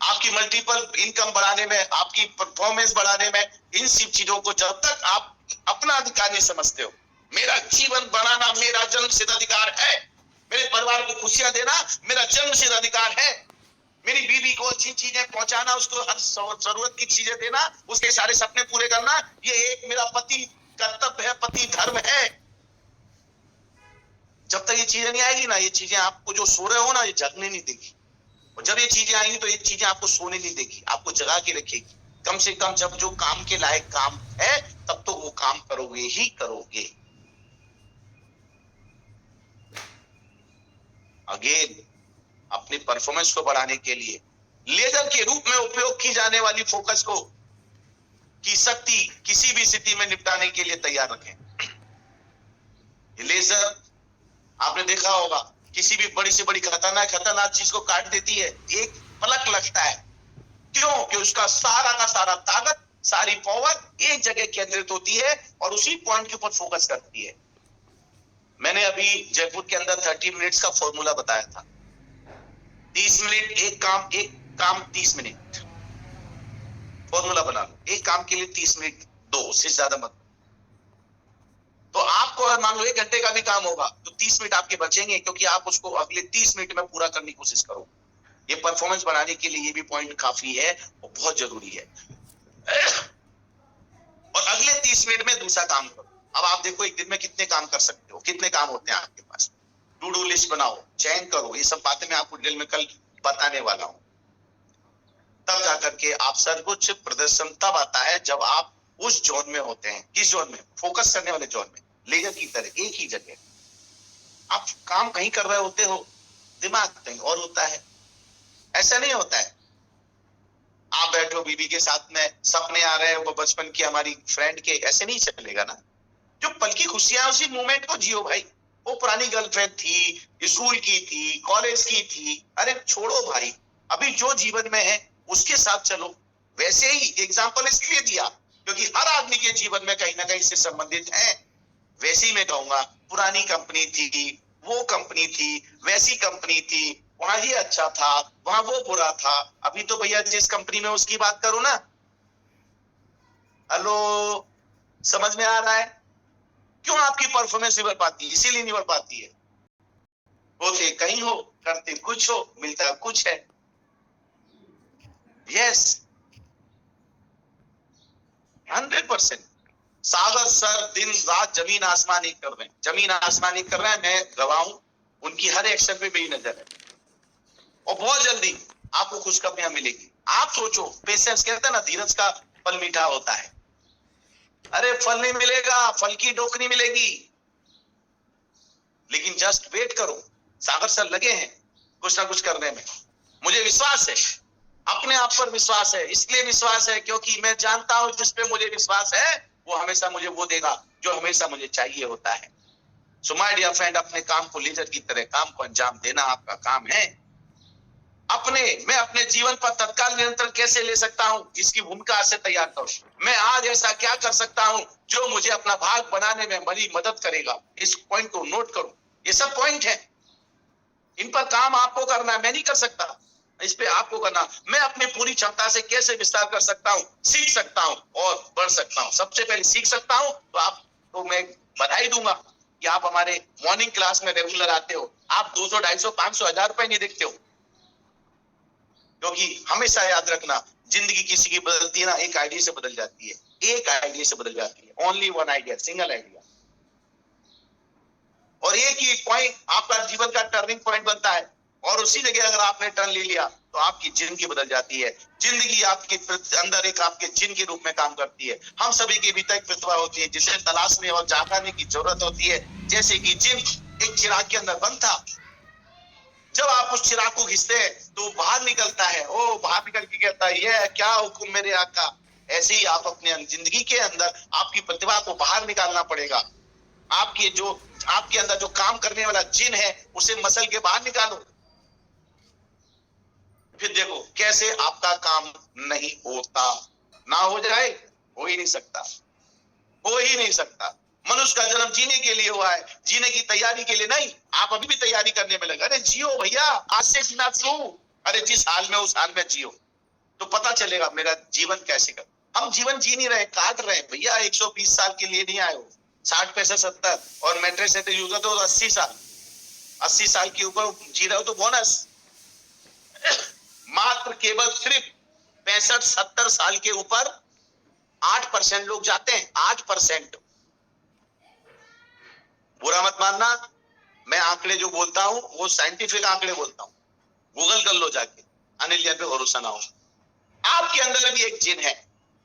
आपकी मल्टीपल इनकम बढ़ाने में, आपकी परफॉर्मेंस बढ़ाने में, इन सब चीजों को जब तक आप अपना अधिकार नहीं समझते हो, मेरा जीवन बनाना मेरा जन्मसिद्ध अधिकार है, मेरे परिवार को खुशियां देना मेरा जन्मसिद्ध अधिकार है, मेरी बीवी को अच्छी चीजें पहुंचाना, उसको हर जरूरत की चीजें देना, उसके सारे सपने पूरे करना, ये एक मेरा पति कर्तव्य है, पति धर्म है। जब तक ये चीजें नहीं आएगी ना, ये चीजें आपको जो सो रहे हो ना, ये जगने नहीं देगी। और जब ये चीजें आएंगी तो ये चीजें आपको सोने नहीं देगी, आपको जगा के रखेगी। कम से कम जब जो काम के लायक काम है तब तो वो काम करोगे ही करोगे। अगेन, अपनी परफॉर्मेंस को बढ़ाने के लिए लेजर के रूप में उपयोग की जाने वाली फोकस को की शक्ति किसी भी स्थिति में निपटाने के लिए तैयार रखें। ये लेजर आपने देखा होगा, किसी भी बड़ी से बड़ी खतरनाक चीज को काट देती है, एक पलक लगता है। क्यों? कि उसका सारा का सारा ताकत, सारी पावर एक जगह केंद्रित होती है और उसी पॉइंट के ऊपर फोकस करती है। मैंने अभी जयपुर के अंदर 30 मिनट्स का फॉर्मूला बताया था। 30 मिनट एक काम 30 मिनट फॉर्मूला बना लो। एक काम के लिए 30 मिनट दो, उससे ज्यादा मत। तो आपको मान लो 1 घंटे का भी काम होगा तो 30 मिनट आपके बचेंगे, क्योंकि आप उसको अगले 30 मिनट में पूरा करने की कोशिश करो। ये परफॉर्मेंस बढ़ाने के लिए ये भी पॉइंट काफी है और बहुत जरूरी है। और अगले 30 मिनट में दूसरा काम करो। अब आप देखो एक दिन में कितने काम कर सकते हो, कितने काम होते हैं आपके पास। टू डू लिस्ट बनाओ, चयन करो। ये सब बातें मैं आपको डिटेल में कल बताने वाला हूं। तब जाकर के आप सर्वोच्च प्रदर्शन तब आता है जब आप उस जोन में होते हैं। किस जोन में? फोकस करने वाले जोन में, लेजर की तरह एक ही जगह। आप काम कहीं कर रहे होते हो, दिमाग कहीं और होता है। ऐसा नहीं होता है आप बैठो बीवी के साथ में, सपने आ रहे हैं वो बचपन की हमारी फ्रेंड के, ऐसे नहीं चलेगा ना। जो पल की खुशियां, उसी मोमेंट को जियो भाई। वो पुरानी गर्लफ्रेंड थी, स्कूल की थी, कॉलेज की थी, अरे छोड़ो भाई, अभी जो जीवन में है उसके साथ चलो। वैसे ही एग्जाम्पल इसलिए दिया क्योंकि हर आदमी के जीवन में कहीं ना कहीं से संबंधित है। वैसे ही मैं कहूंगा, पुरानी कंपनी थी, वो कंपनी थी, वैसी कंपनी थी, वहां ये अच्छा था, वहां वो बुरा था। अभी तो भैया जिस कंपनी में उसकी बात करो ना, हेलो, समझ में आ रहा है? क्यों आपकी परफॉर्मेंस नहीं बढ़ पाती? इसीलिए नहीं बढ़ पाती है। होते कहीं हो, करते कुछ हो, मिलता कुछ है। यस, 100%। सागर सर दिन रात जमीन आसमान एक कर रहे हैं, जमीन आसमान एक कर रहे हैं। मैं गवाह हूं, उनकी हर एक्शन पे मेरी नजर है और बहुत जल्दी आपको खुशखबरियां मिलेगी। आप सोचो, पेशेंस कहते हैं ना, धीरज का फल मीठा होता है। अरे फल नहीं मिलेगा, फल की टोकरी मिलेगी, लेकिन जस्ट वेट करो। सागर सर लगे हैं कुछ ना कुछ करने में। मुझे विश्वास है, अपने आप पर विश्वास है। इसलिए विश्वास है क्योंकि मैं जानता हूं जिस पे मुझे विश्वास है वो हमेशा मुझे वो देगा जो हमेशा मुझे चाहिए होता है। सो माय डियर फ्रेंड, अपने काम को लेजर की तरह काम को अंजाम देना आपका काम है। मैं अपने जीवन पर तत्काल नियंत्रण कैसे ले सकता हूं, इसकी भूमिका आज से तैयार करो। मैं आज ऐसा क्या कर सकता हूं जो मुझे अपना भाग बनाने में बड़ी मदद करेगा। इस पॉइंट को नोट करो। ये सब पॉइंट है, इन पर काम आपको करना है, मैं नहीं कर सकता। इस पे आपको करना। मैं अपनी पूरी क्षमता से कैसे विस्तार कर सकता हूं, सीख सकता हूं और बढ़ सकता हूं। सबसे पहले सीख सकता हूं तो आपको मैं बधाई दूंगा कि आप हमारे मॉर्निंग क्लास में रेगुलर आते हो। आप 200, 250, 500, 1000 रुपए नहीं देखते हो। क्योंकि हमेशा याद रखना, जिंदगी किसी की बदलती है ना, एक आइडिया से बदल जाती है। एक आइडिया से बदल जाती है। Only one idea, single idea. और एक ही पॉइंट आपका जीवन का टर्निंग पॉइंट बनता है। और उसी जगह अगर आपने टर्न ले लिया तो आपकी जिंदगी बदल जाती है। जिंदगी आपके अंदर एक आपके जिन के रूप में काम करती है। हम सभी के भीतर एक प्रतिभा होती है जिसे तलाशने और जागने की जरूरत होती है। जैसे कि जिन एक चिराग के अंदर बंद था, जब आप उस चिराग को घिसते हैं तो बाहर निकलता है। ओ बाहर निकल के कहता है, ये क्या हुक्म मेरे आका। ऐसे ही आप अपने जिंदगी के अंदर आपकी प्रतिभा को बाहर निकालना पड़ेगा। आपके अंदर जो काम करने वाला जिन है उसे मसल के बाहर निकालो। फिर देखो कैसे आपका काम नहीं होता। ना हो जाए, हो ही नहीं सकता, हो ही नहीं सकता। मनुष्य का जन्म जीने के लिए हुआ है, जीने की तैयारी के लिए नहीं। आप अभी भी तैयारी करने में लगे। अरे जियो भैया, आज से जीना शुरू। अरे जिस हाल में उस हाल में जियो तो पता चलेगा मेरा जीवन कैसे कर। हम जीवन जी नहीं रहे, काट रहे हैं भैया। 120 साल के लिए नहीं आए हो। 60 पैसे 70 और मैट्रेस से यूज होते हो 80 साल। 80 साल के ऊपर जी रहे हो तो बोनस। मात्र केवल सिर्फ 65-70 साल के ऊपर 8% लोग जाते हैं। 8%। बुरा मत मानना, मैं आंकड़े जो बोलता हूं वो साइंटिफिक आंकड़े बोलता हूं। गूगल कर लो जाके, अनिल पे भरोसा ना हो। आपके अंदर भी एक जिन है,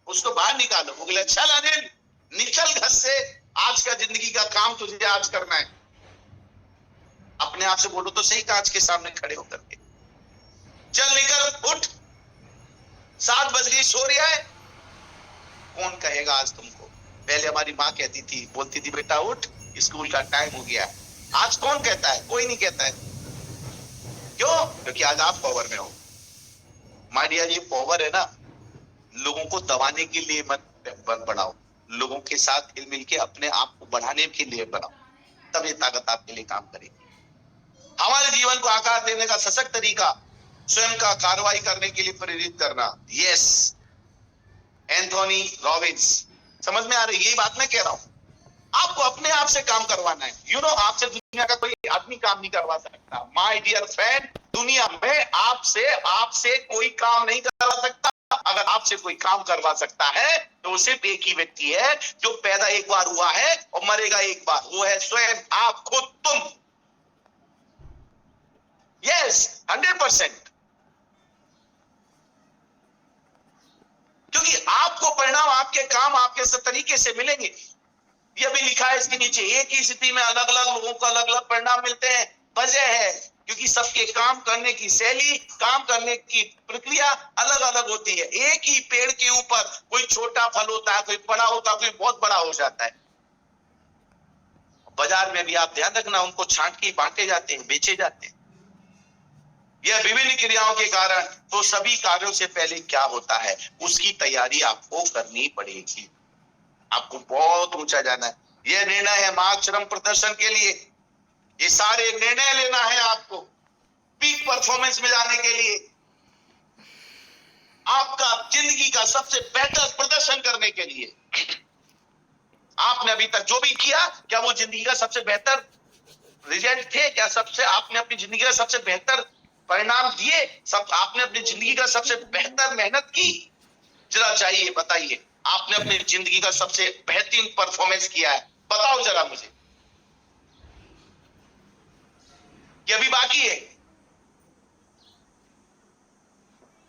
उसको बाहर निकालो। वो बोले चल अनिल निकल घर से, आज का जिंदगी का काम तुझे आज करना है। अपने आप से बोलो तो सही, कांच के सामने खड़े होकर के, चल निकल उठ, 7 बज गई, सो रहा है। कौन कहेगा आज तुमको? पहले हमारी माँ कहती थी, बोलती थी बेटा उठ, स्कूल का टाइम हो गया। आज कौन कहता है? कोई नहीं कहता है। क्यों? क्योंकि आज आप पावर में हो। माय डियर, ये पावर है ना, लोगों को दबाने के लिए मत बढ़ाओ, लोगों के साथ हिल मिल के अपने आप को बढ़ाने के लिए बनाओ, तब ये ताकत आपके लिए काम करेगी। हमारे जीवन को आकार देने का सशक्त तरीका स्वयं का कार्रवाई करने के लिए प्रेरित करना। Yes, Anthony Robins. समझ में आ रही? यही बात मैं कह रहा हूं। आपको अपने आप से काम करवाना है। आपसे दुनिया का कोई आदमी काम नहीं करवा सकता। माय डियर फ्रेंड, दुनिया में आपसे कोई काम नहीं करवा सकता। अगर आपसे कोई काम करवा सकता है तो वो सिर्फ एक ही व्यक्ति है जो पैदा एक बार हुआ है और मरेगा एक बार। वो है स्वयं आप, खुद, तुम। यस, 100%। क्योंकि आपको परिणाम आपके काम आपके तरीके से मिलेंगे। यह भी लिखा है इसके नीचे, एक ही स्थिति में अलग अलग लोगों को अलग अलग परिणाम मिलते हैं। वजह है क्योंकि सबके काम करने की शैली, काम करने की प्रक्रिया अलग अलग होती है। एक ही पेड़ के ऊपर कोई छोटा फल होता है, कोई बड़ा होता है, कोई बहुत बड़ा हो जाता है। बाजार में भी आप ध्यान रखना, उनको छांट के बांटे जाते हैं, बेचे जाते हैं। यह विभिन्न क्रियाओं के कारण तो सभी कार्यों से पहले क्या होता है उसकी तैयारी आपको करनी पड़ेगी। आपको बहुत ऊंचा जाना है। यह निर्णय है मार्ग चरम प्रदर्शन के लिए। ये सारे निर्णय लेना है आपको पीक परफॉर्मेंस में जाने के लिए, आपका जिंदगी का सबसे बेहतर प्रदर्शन करने के लिए। आपने अभी तक जो भी किया, क्या वो जिंदगी का सबसे बेहतर रिजल्ट थे? क्या सबसे आपने अपनी जिंदगी का सबसे बेहतर परिणाम दिए? सब आपने अपनी जिंदगी का सबसे बेहतर मेहनत की? जरा चाहिए बताइए, आपने अपनी जिंदगी का सबसे बेहतरीन परफॉर्मेंस किया है? बताओ जरा मुझे। कि अभी बाकी है?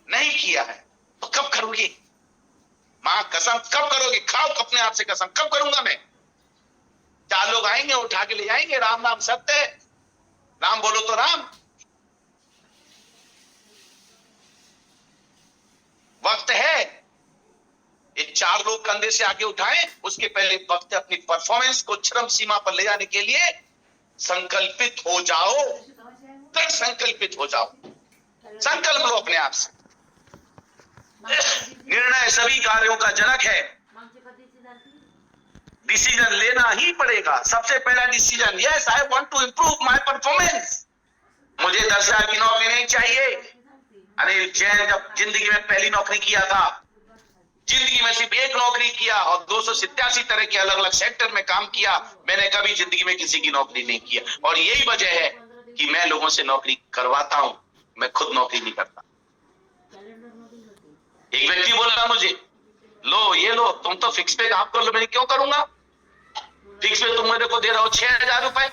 नहीं किया है तो कब करोगे? मां कसम कब करोगे? खाओ अपने आप से कसम, कब करूंगा मैं? 4 लोग आएंगे, उठा के ले जाएंगे, राम नाम सत्य है, राम बोलो तो राम। वक्त है, ये 4 लोग कंधे से आगे उठाएं, उसके पहले वक्त अपनी परफॉर्मेंस को चरम सीमा पर ले जाने के लिए संकल्पित हो जाओ, तक संकल्पित हो जाओ, संकल्प लो अपने आप से। निर्णय सभी कार्यों का जनक है, डिसीजन लेना ही पड़ेगा। सबसे पहला decision, yes I want to improve my performance, मुझे 10,000 की नौकरी नहीं चाहिए। अनिल जैन जब जिंदगी में पहली नौकरी किया था, जिंदगी में सिर्फ एक नौकरी किया और 287 तरह के अलग अलग सेक्टर में काम किया। मैंने कभी जिंदगी में किसी की नौकरी नहीं किया, और यही वजह है कि मैं लोगों से नौकरी करवाता हूं, मैं खुद नौकरी नहीं करता। एक व्यक्ति बोल रहा मुझे, लो ये लो, तुम तो फिक्स पे काम कर लो। मैं क्यों करूंगा? फिक्स पे तुम मेरे को दे रहे हो 6,000 रुपए,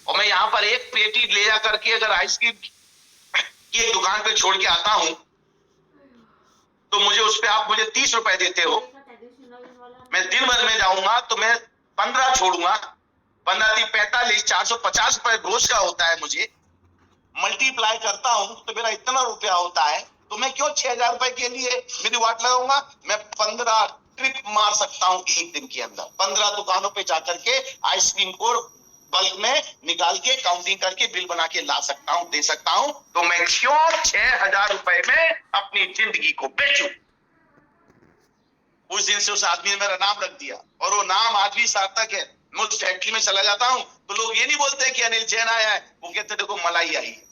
और मैं यहाँ पर एक पेटी ले जा करके अगर आइसक्रीम की एक दुकान पे छोड़ के आता हूं, तो मुझे उस पे आप मुझे 30 रुपए देते हो। मैं दिन भर में जाऊंगा तो मैं 15 छोड़ूंगा, 15 × 45, 450 रुपए रोज का होता है। मुझे मल्टीप्लाई करता हूं तो मेरा इतना रुपया होता है, तो मैं क्यों 6,000 रुपए के लिए मेरी वाट लगाऊंगा? मैं 15 ट्रिप मार सकता हूं एक दिन के अंदर, 15 दुकानों पे जाकर के आइसक्रीम को बल्क में निकाल के काउंटिंग करके बिल बना के ला सकता हूं, दे सकता हूं। तो मैं क्यों 6,000 रुपए में अपनी जिंदगी को बेचूं? उस दिन से उस आदमी ने मेरा नाम रख दिया, और वो नाम आज भी सार्थक है। मैं उस फैक्ट्री में चला जाता हूं तो लोग ये नहीं बोलते कि अनिल जैन आया है, वो कहते देखो मलाई आई है।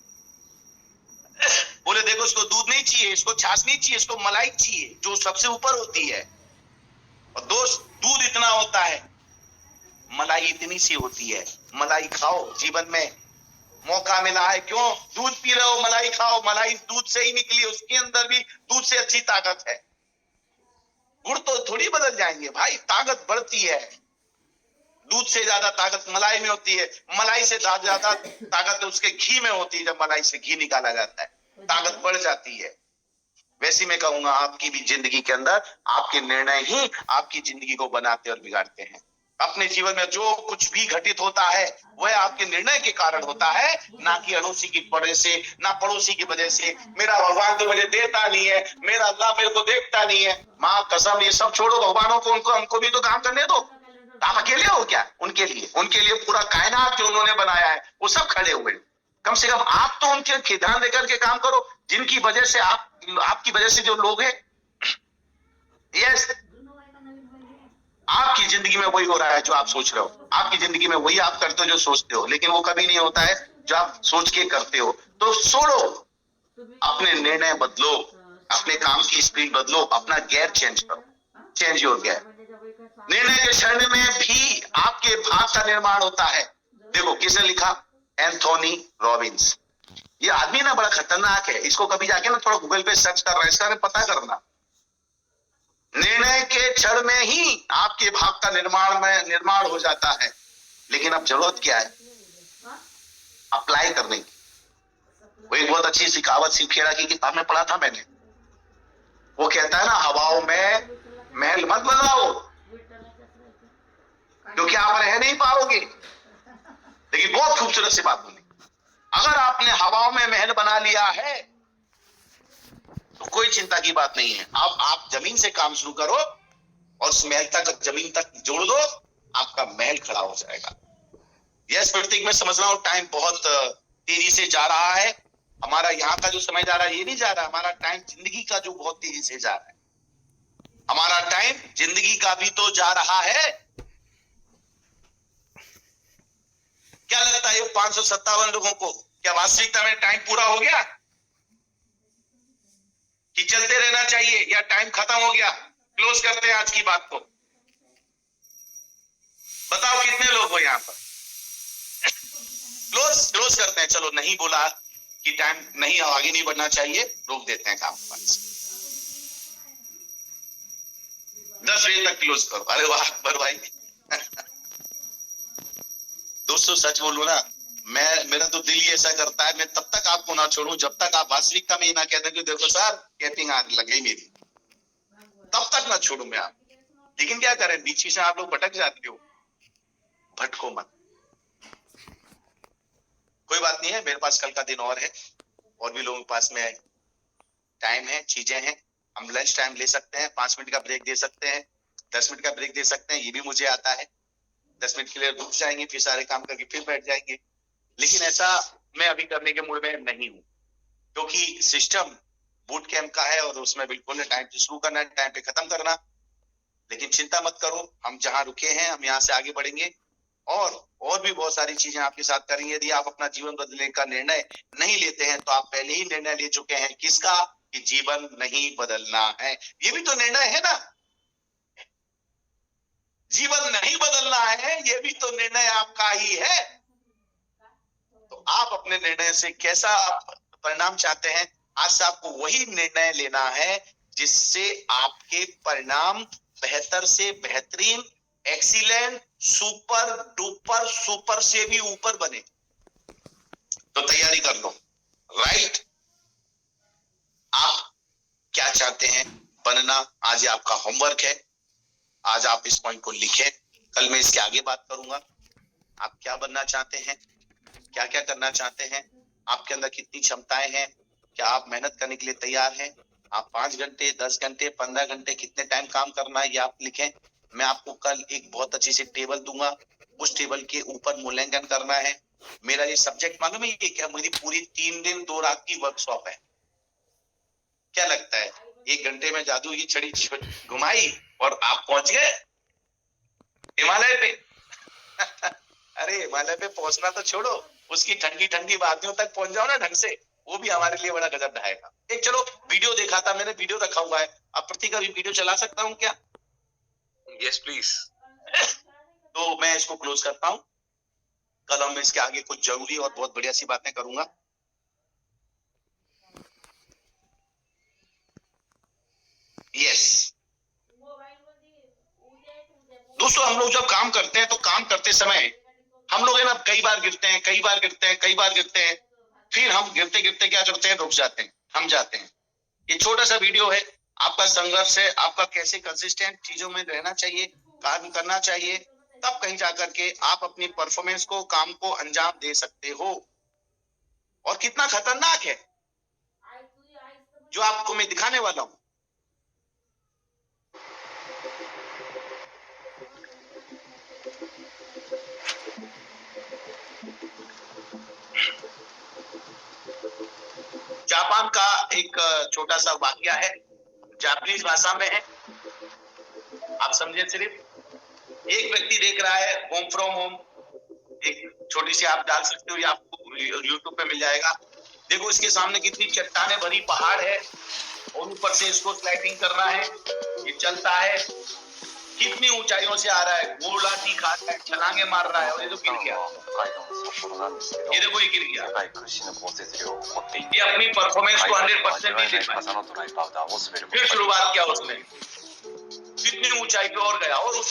बोले देखो इसको दूध नहीं चाहिए, इसको छाछ नहीं चाहिए, इसको मलाई चाहिए जो सबसे ऊपर होती है। और दोस्त, दूध इतना होता है, मलाई इतनी सी होती है। मलाई खाओ, जीवन में मौका मिला है, क्यों दूध पी रहे हो? मलाई खाओ, मलाई दूध से ही निकली, उसके अंदर भी दूध से अच्छी ताकत है। गुड़ तो थोड़ी बदल जाएंगे भाई, ताकत बढ़ती है। दूध से ज्यादा ताकत मलाई में होती है, मलाई से ज्यादा ताकत उसके घी में होती है। जब मलाई से घी निकाला जाता है, ताकत बढ़ जाती है। वैसे मैं कहूंगा आपकी भी जिंदगी के अंदर आपके निर्णय ही आपकी जिंदगी को बनाते और बिगाड़ते हैं। अपने जीवन में जो कुछ भी घटित होता है वह आपके निर्णय के कारण होता है, ना कि अड़ोसी की वजह से, ना पड़ोसी की वजह से। मेरा भगवान तो मुझे देता नहीं है, मेरा अल्लाह मेरे को देखता नहीं है। माँ कसम, ये सब छोड़ो, भगवानों को, उनको, हमको भी तो काम करने दो। आप अकेले हो क्या? उनके लिए पूरा कायनात जो उन्होंने बनाया है वो सब खड़े हुए। कम से कम आप तो उनके ध्यान देकर के काम करो, जिनकी वजह से आपकी वजह से जो लोग हैं, यस, आपकी जिंदगी में वही हो रहा है जो आप सोच रहे हो, आपकी जिंदगी में वही आप करते हो जो सोचते हो, लेकिन वो कभी नहीं होता है जो आप सोच के करते हो। तो छोड़ो, अपने निर्णय बदलो, अपने काम की स्पीड बदलो, अपना गियर चेंज करो, चेंज योर गियर। निर्णय के क्षण में भी आपके भाग का निर्माण होता है। देखो किसने लिखा? Anthony Robins. ये आदमी ना बड़ा खतरनाक है, इसको कभी जाके ना थोड़ा गूगल पे सर्च कर रहा है, इसका पता करना। निर्णय के क्षण में ही आपके भाग का निर्माण हो जाता है, लेकिन अब जरूरत क्या है? अप्लाई करने की। वो एक बहुत अच्छी सी कहावत शिवखेड़ा की किताब में पढ़ा था मैंने। वो कहता है ना, हवाओं में महल मत बनाओ क्योंकि आप रह नहीं पाओगे। लेकिन बहुत खूबसूरत सी बात बोली, अगर आपने हवाओं में महल बना लिया है तो कोई चिंता की बात नहीं है। अब आप जमीन से काम शुरू करो और उस महल तक, जमीन तक जोड़ दो, आपका महल खड़ा हो जाएगा। यस प्रतीक, मैं समझ रहा हूं टाइम बहुत तेजी से जा रहा है। हमारा यहाँ का जो समय जा रहा है ये नहीं जा रहा, हमारा टाइम जिंदगी का जो बहुत तेजी से जा रहा है, हमारा टाइम जिंदगी का भी तो जा रहा है। क्या लगता है 557 लोगों को, क्या वास्तविकता में टाइम पूरा हो गया कि चलते रहना चाहिए, या टाइम खत्म हो गया? क्लोज करते हैं आज की बात को। बताओ कितने लोग हो यहाँ पर? क्लोज करते हैं। चलो, नहीं बोला कि टाइम नहीं, आगे नहीं बढ़ना चाहिए, रोक देते हैं काम। 10 बजे तक क्लोज करो। अरे वाह अकबर भाई। दोस्तों सच बोलूं ना, मेरा तो दिल ही ऐसा करता है, मैं तब तक आपको ना छोड़ूं जब तक आप वास्तविकता में ये ना कहते कि देखो सर कैपिंग आग लग गई मेरी। तब तक ना छोड़ू मैं आप। लेकिन क्या करें, बीच में आप लोग भटक जाते हो। भटको मत, कोई बात नहीं है। मेरे पास कल का दिन और है, और भी लोगों के पास में टाइम है, चीजें हैं। हम लंच टाइम ले सकते हैं, 5 मिनट का ब्रेक दे सकते हैं, 10 मिनट का ब्रेक दे सकते हैं, ये भी मुझे आता है। 10 मिनट के लिए रुक जाएंगे, फिर सारे काम करके फिर बैठ जाएंगे। लेकिन ऐसा मैं अभी करने के मूड में नहीं हूँ, क्योंकि सिस्टम बूट कैंप का है और उसमें बिल्कुल टाइम पे शुरू करना है, टाइम पे खत्म करना। लेकिन चिंता मत करो, हम जहां रुके हैं हम यहाँ से आगे बढ़ेंगे, और भी बहुत सारी चीजें आपके साथ करेंगे। यदि आप अपना जीवन बदलने का निर्णय नहीं लेते हैं तो आप पहले ही निर्णय ले चुके हैं। किसका? कि जीवन नहीं बदलना है। ये भी तो निर्णय है ना, जीवन नहीं बदलना है, ये भी तो निर्णय आपका ही है। तो आप अपने निर्णय से कैसा परिणाम चाहते हैं? आज से आपको वही निर्णय लेना है जिससे आपके परिणाम बेहतर से बेहतरीन, एक्सीलेंट, सुपर डुपर, सुपर से भी ऊपर बने। तो तैयारी कर लो, राइट? आप क्या चाहते हैं बनना? आज आपका होमवर्क है, आज आप इस पॉइंट को लिखें। कल मैं इसके आगे बात करूंगा। आप क्या बनना चाहते हैं, क्या क्या करना चाहते हैं, आपके अंदर कितनी क्षमताएं हैं, क्या आप मेहनत करने के लिए तैयार हैं? आप 5 घंटे, 10 घंटे, 15 घंटे कितने टाइम काम करना है ये आप लिखें। मैं आपको कल एक बहुत अच्छी सी टेबल दूंगा, उस टेबल के ऊपर मूल्यांकन करना है। मेरा ये सब्जेक्ट मालूम है ये क्या? मेरी पूरी 3 दिन 2 रात की वर्कशॉप है। क्या लगता है 1 घंटे में जादू की छड़ी घुमाई और आप पहुंच गए हिमालय पे? अरे हिमालय पे पहुंचना तो छोड़ो, उसकी ठंडी ठंडी वादियों तक पहुंच जाओ ना ढंग से, वो भी हमारे लिए बड़ा गजब रहेगा। एक चलो वीडियो देखा था मैंने, वीडियो रखा हुआ है, अब प्रति का भी वीडियो चला सकता हूँ क्या? Yes please. तो मैं इसको क्लोज करता हूँ। कल हम इसके आगे कुछ जरूरी और बहुत बढ़िया सी बातें करूंगा। यस दोस्तों, हम लोग जब काम करते हैं तो काम करते समय हम लोग है ना कई बार गिरते हैं, कई बार गिरते हैं, कई बार गिरते हैं। फिर हम गिरते गिरते क्या करते हैं? रुक जाते हैं, हम जाते हैं। ये छोटा सा वीडियो है, आपका संघर्ष है, आपका कैसे कंसिस्टेंट चीजों में रहना चाहिए, काम करना चाहिए, तब कहीं जाकर के आप अपनी परफॉर्मेंस को, काम को अंजाम दे सकते हो। और कितना खतरनाक है जो आपको मैं दिखाने वाला हूं। जापान का एक छोटा सा वाक्या है, जापानीज भाषा में है, आप समझे। सिर्फ एक व्यक्ति देख रहा है होम फ्रॉम होम, एक छोटी सी आप डाल सकते हो, ये आपको यूट्यूब पे मिल जाएगा। देखो इसके सामने कितनी चट्टाने भरी पहाड़ है और ऊपर से इसको स्लाइडिंग कर रहा है, ये चलता है, कितनी ऊंचाइयों से आ रहा है, गोलाटी खा रहा है, छलांगे मार रहा है, और ये तो गिर गया। ये देखो ये गिर गया। ये अपनी परफॉर्मेंस को 100% नहीं दे पाया। फिर शुरुआत किया उसने, कितनी ऊंचाई पे और गया और ऊंचाई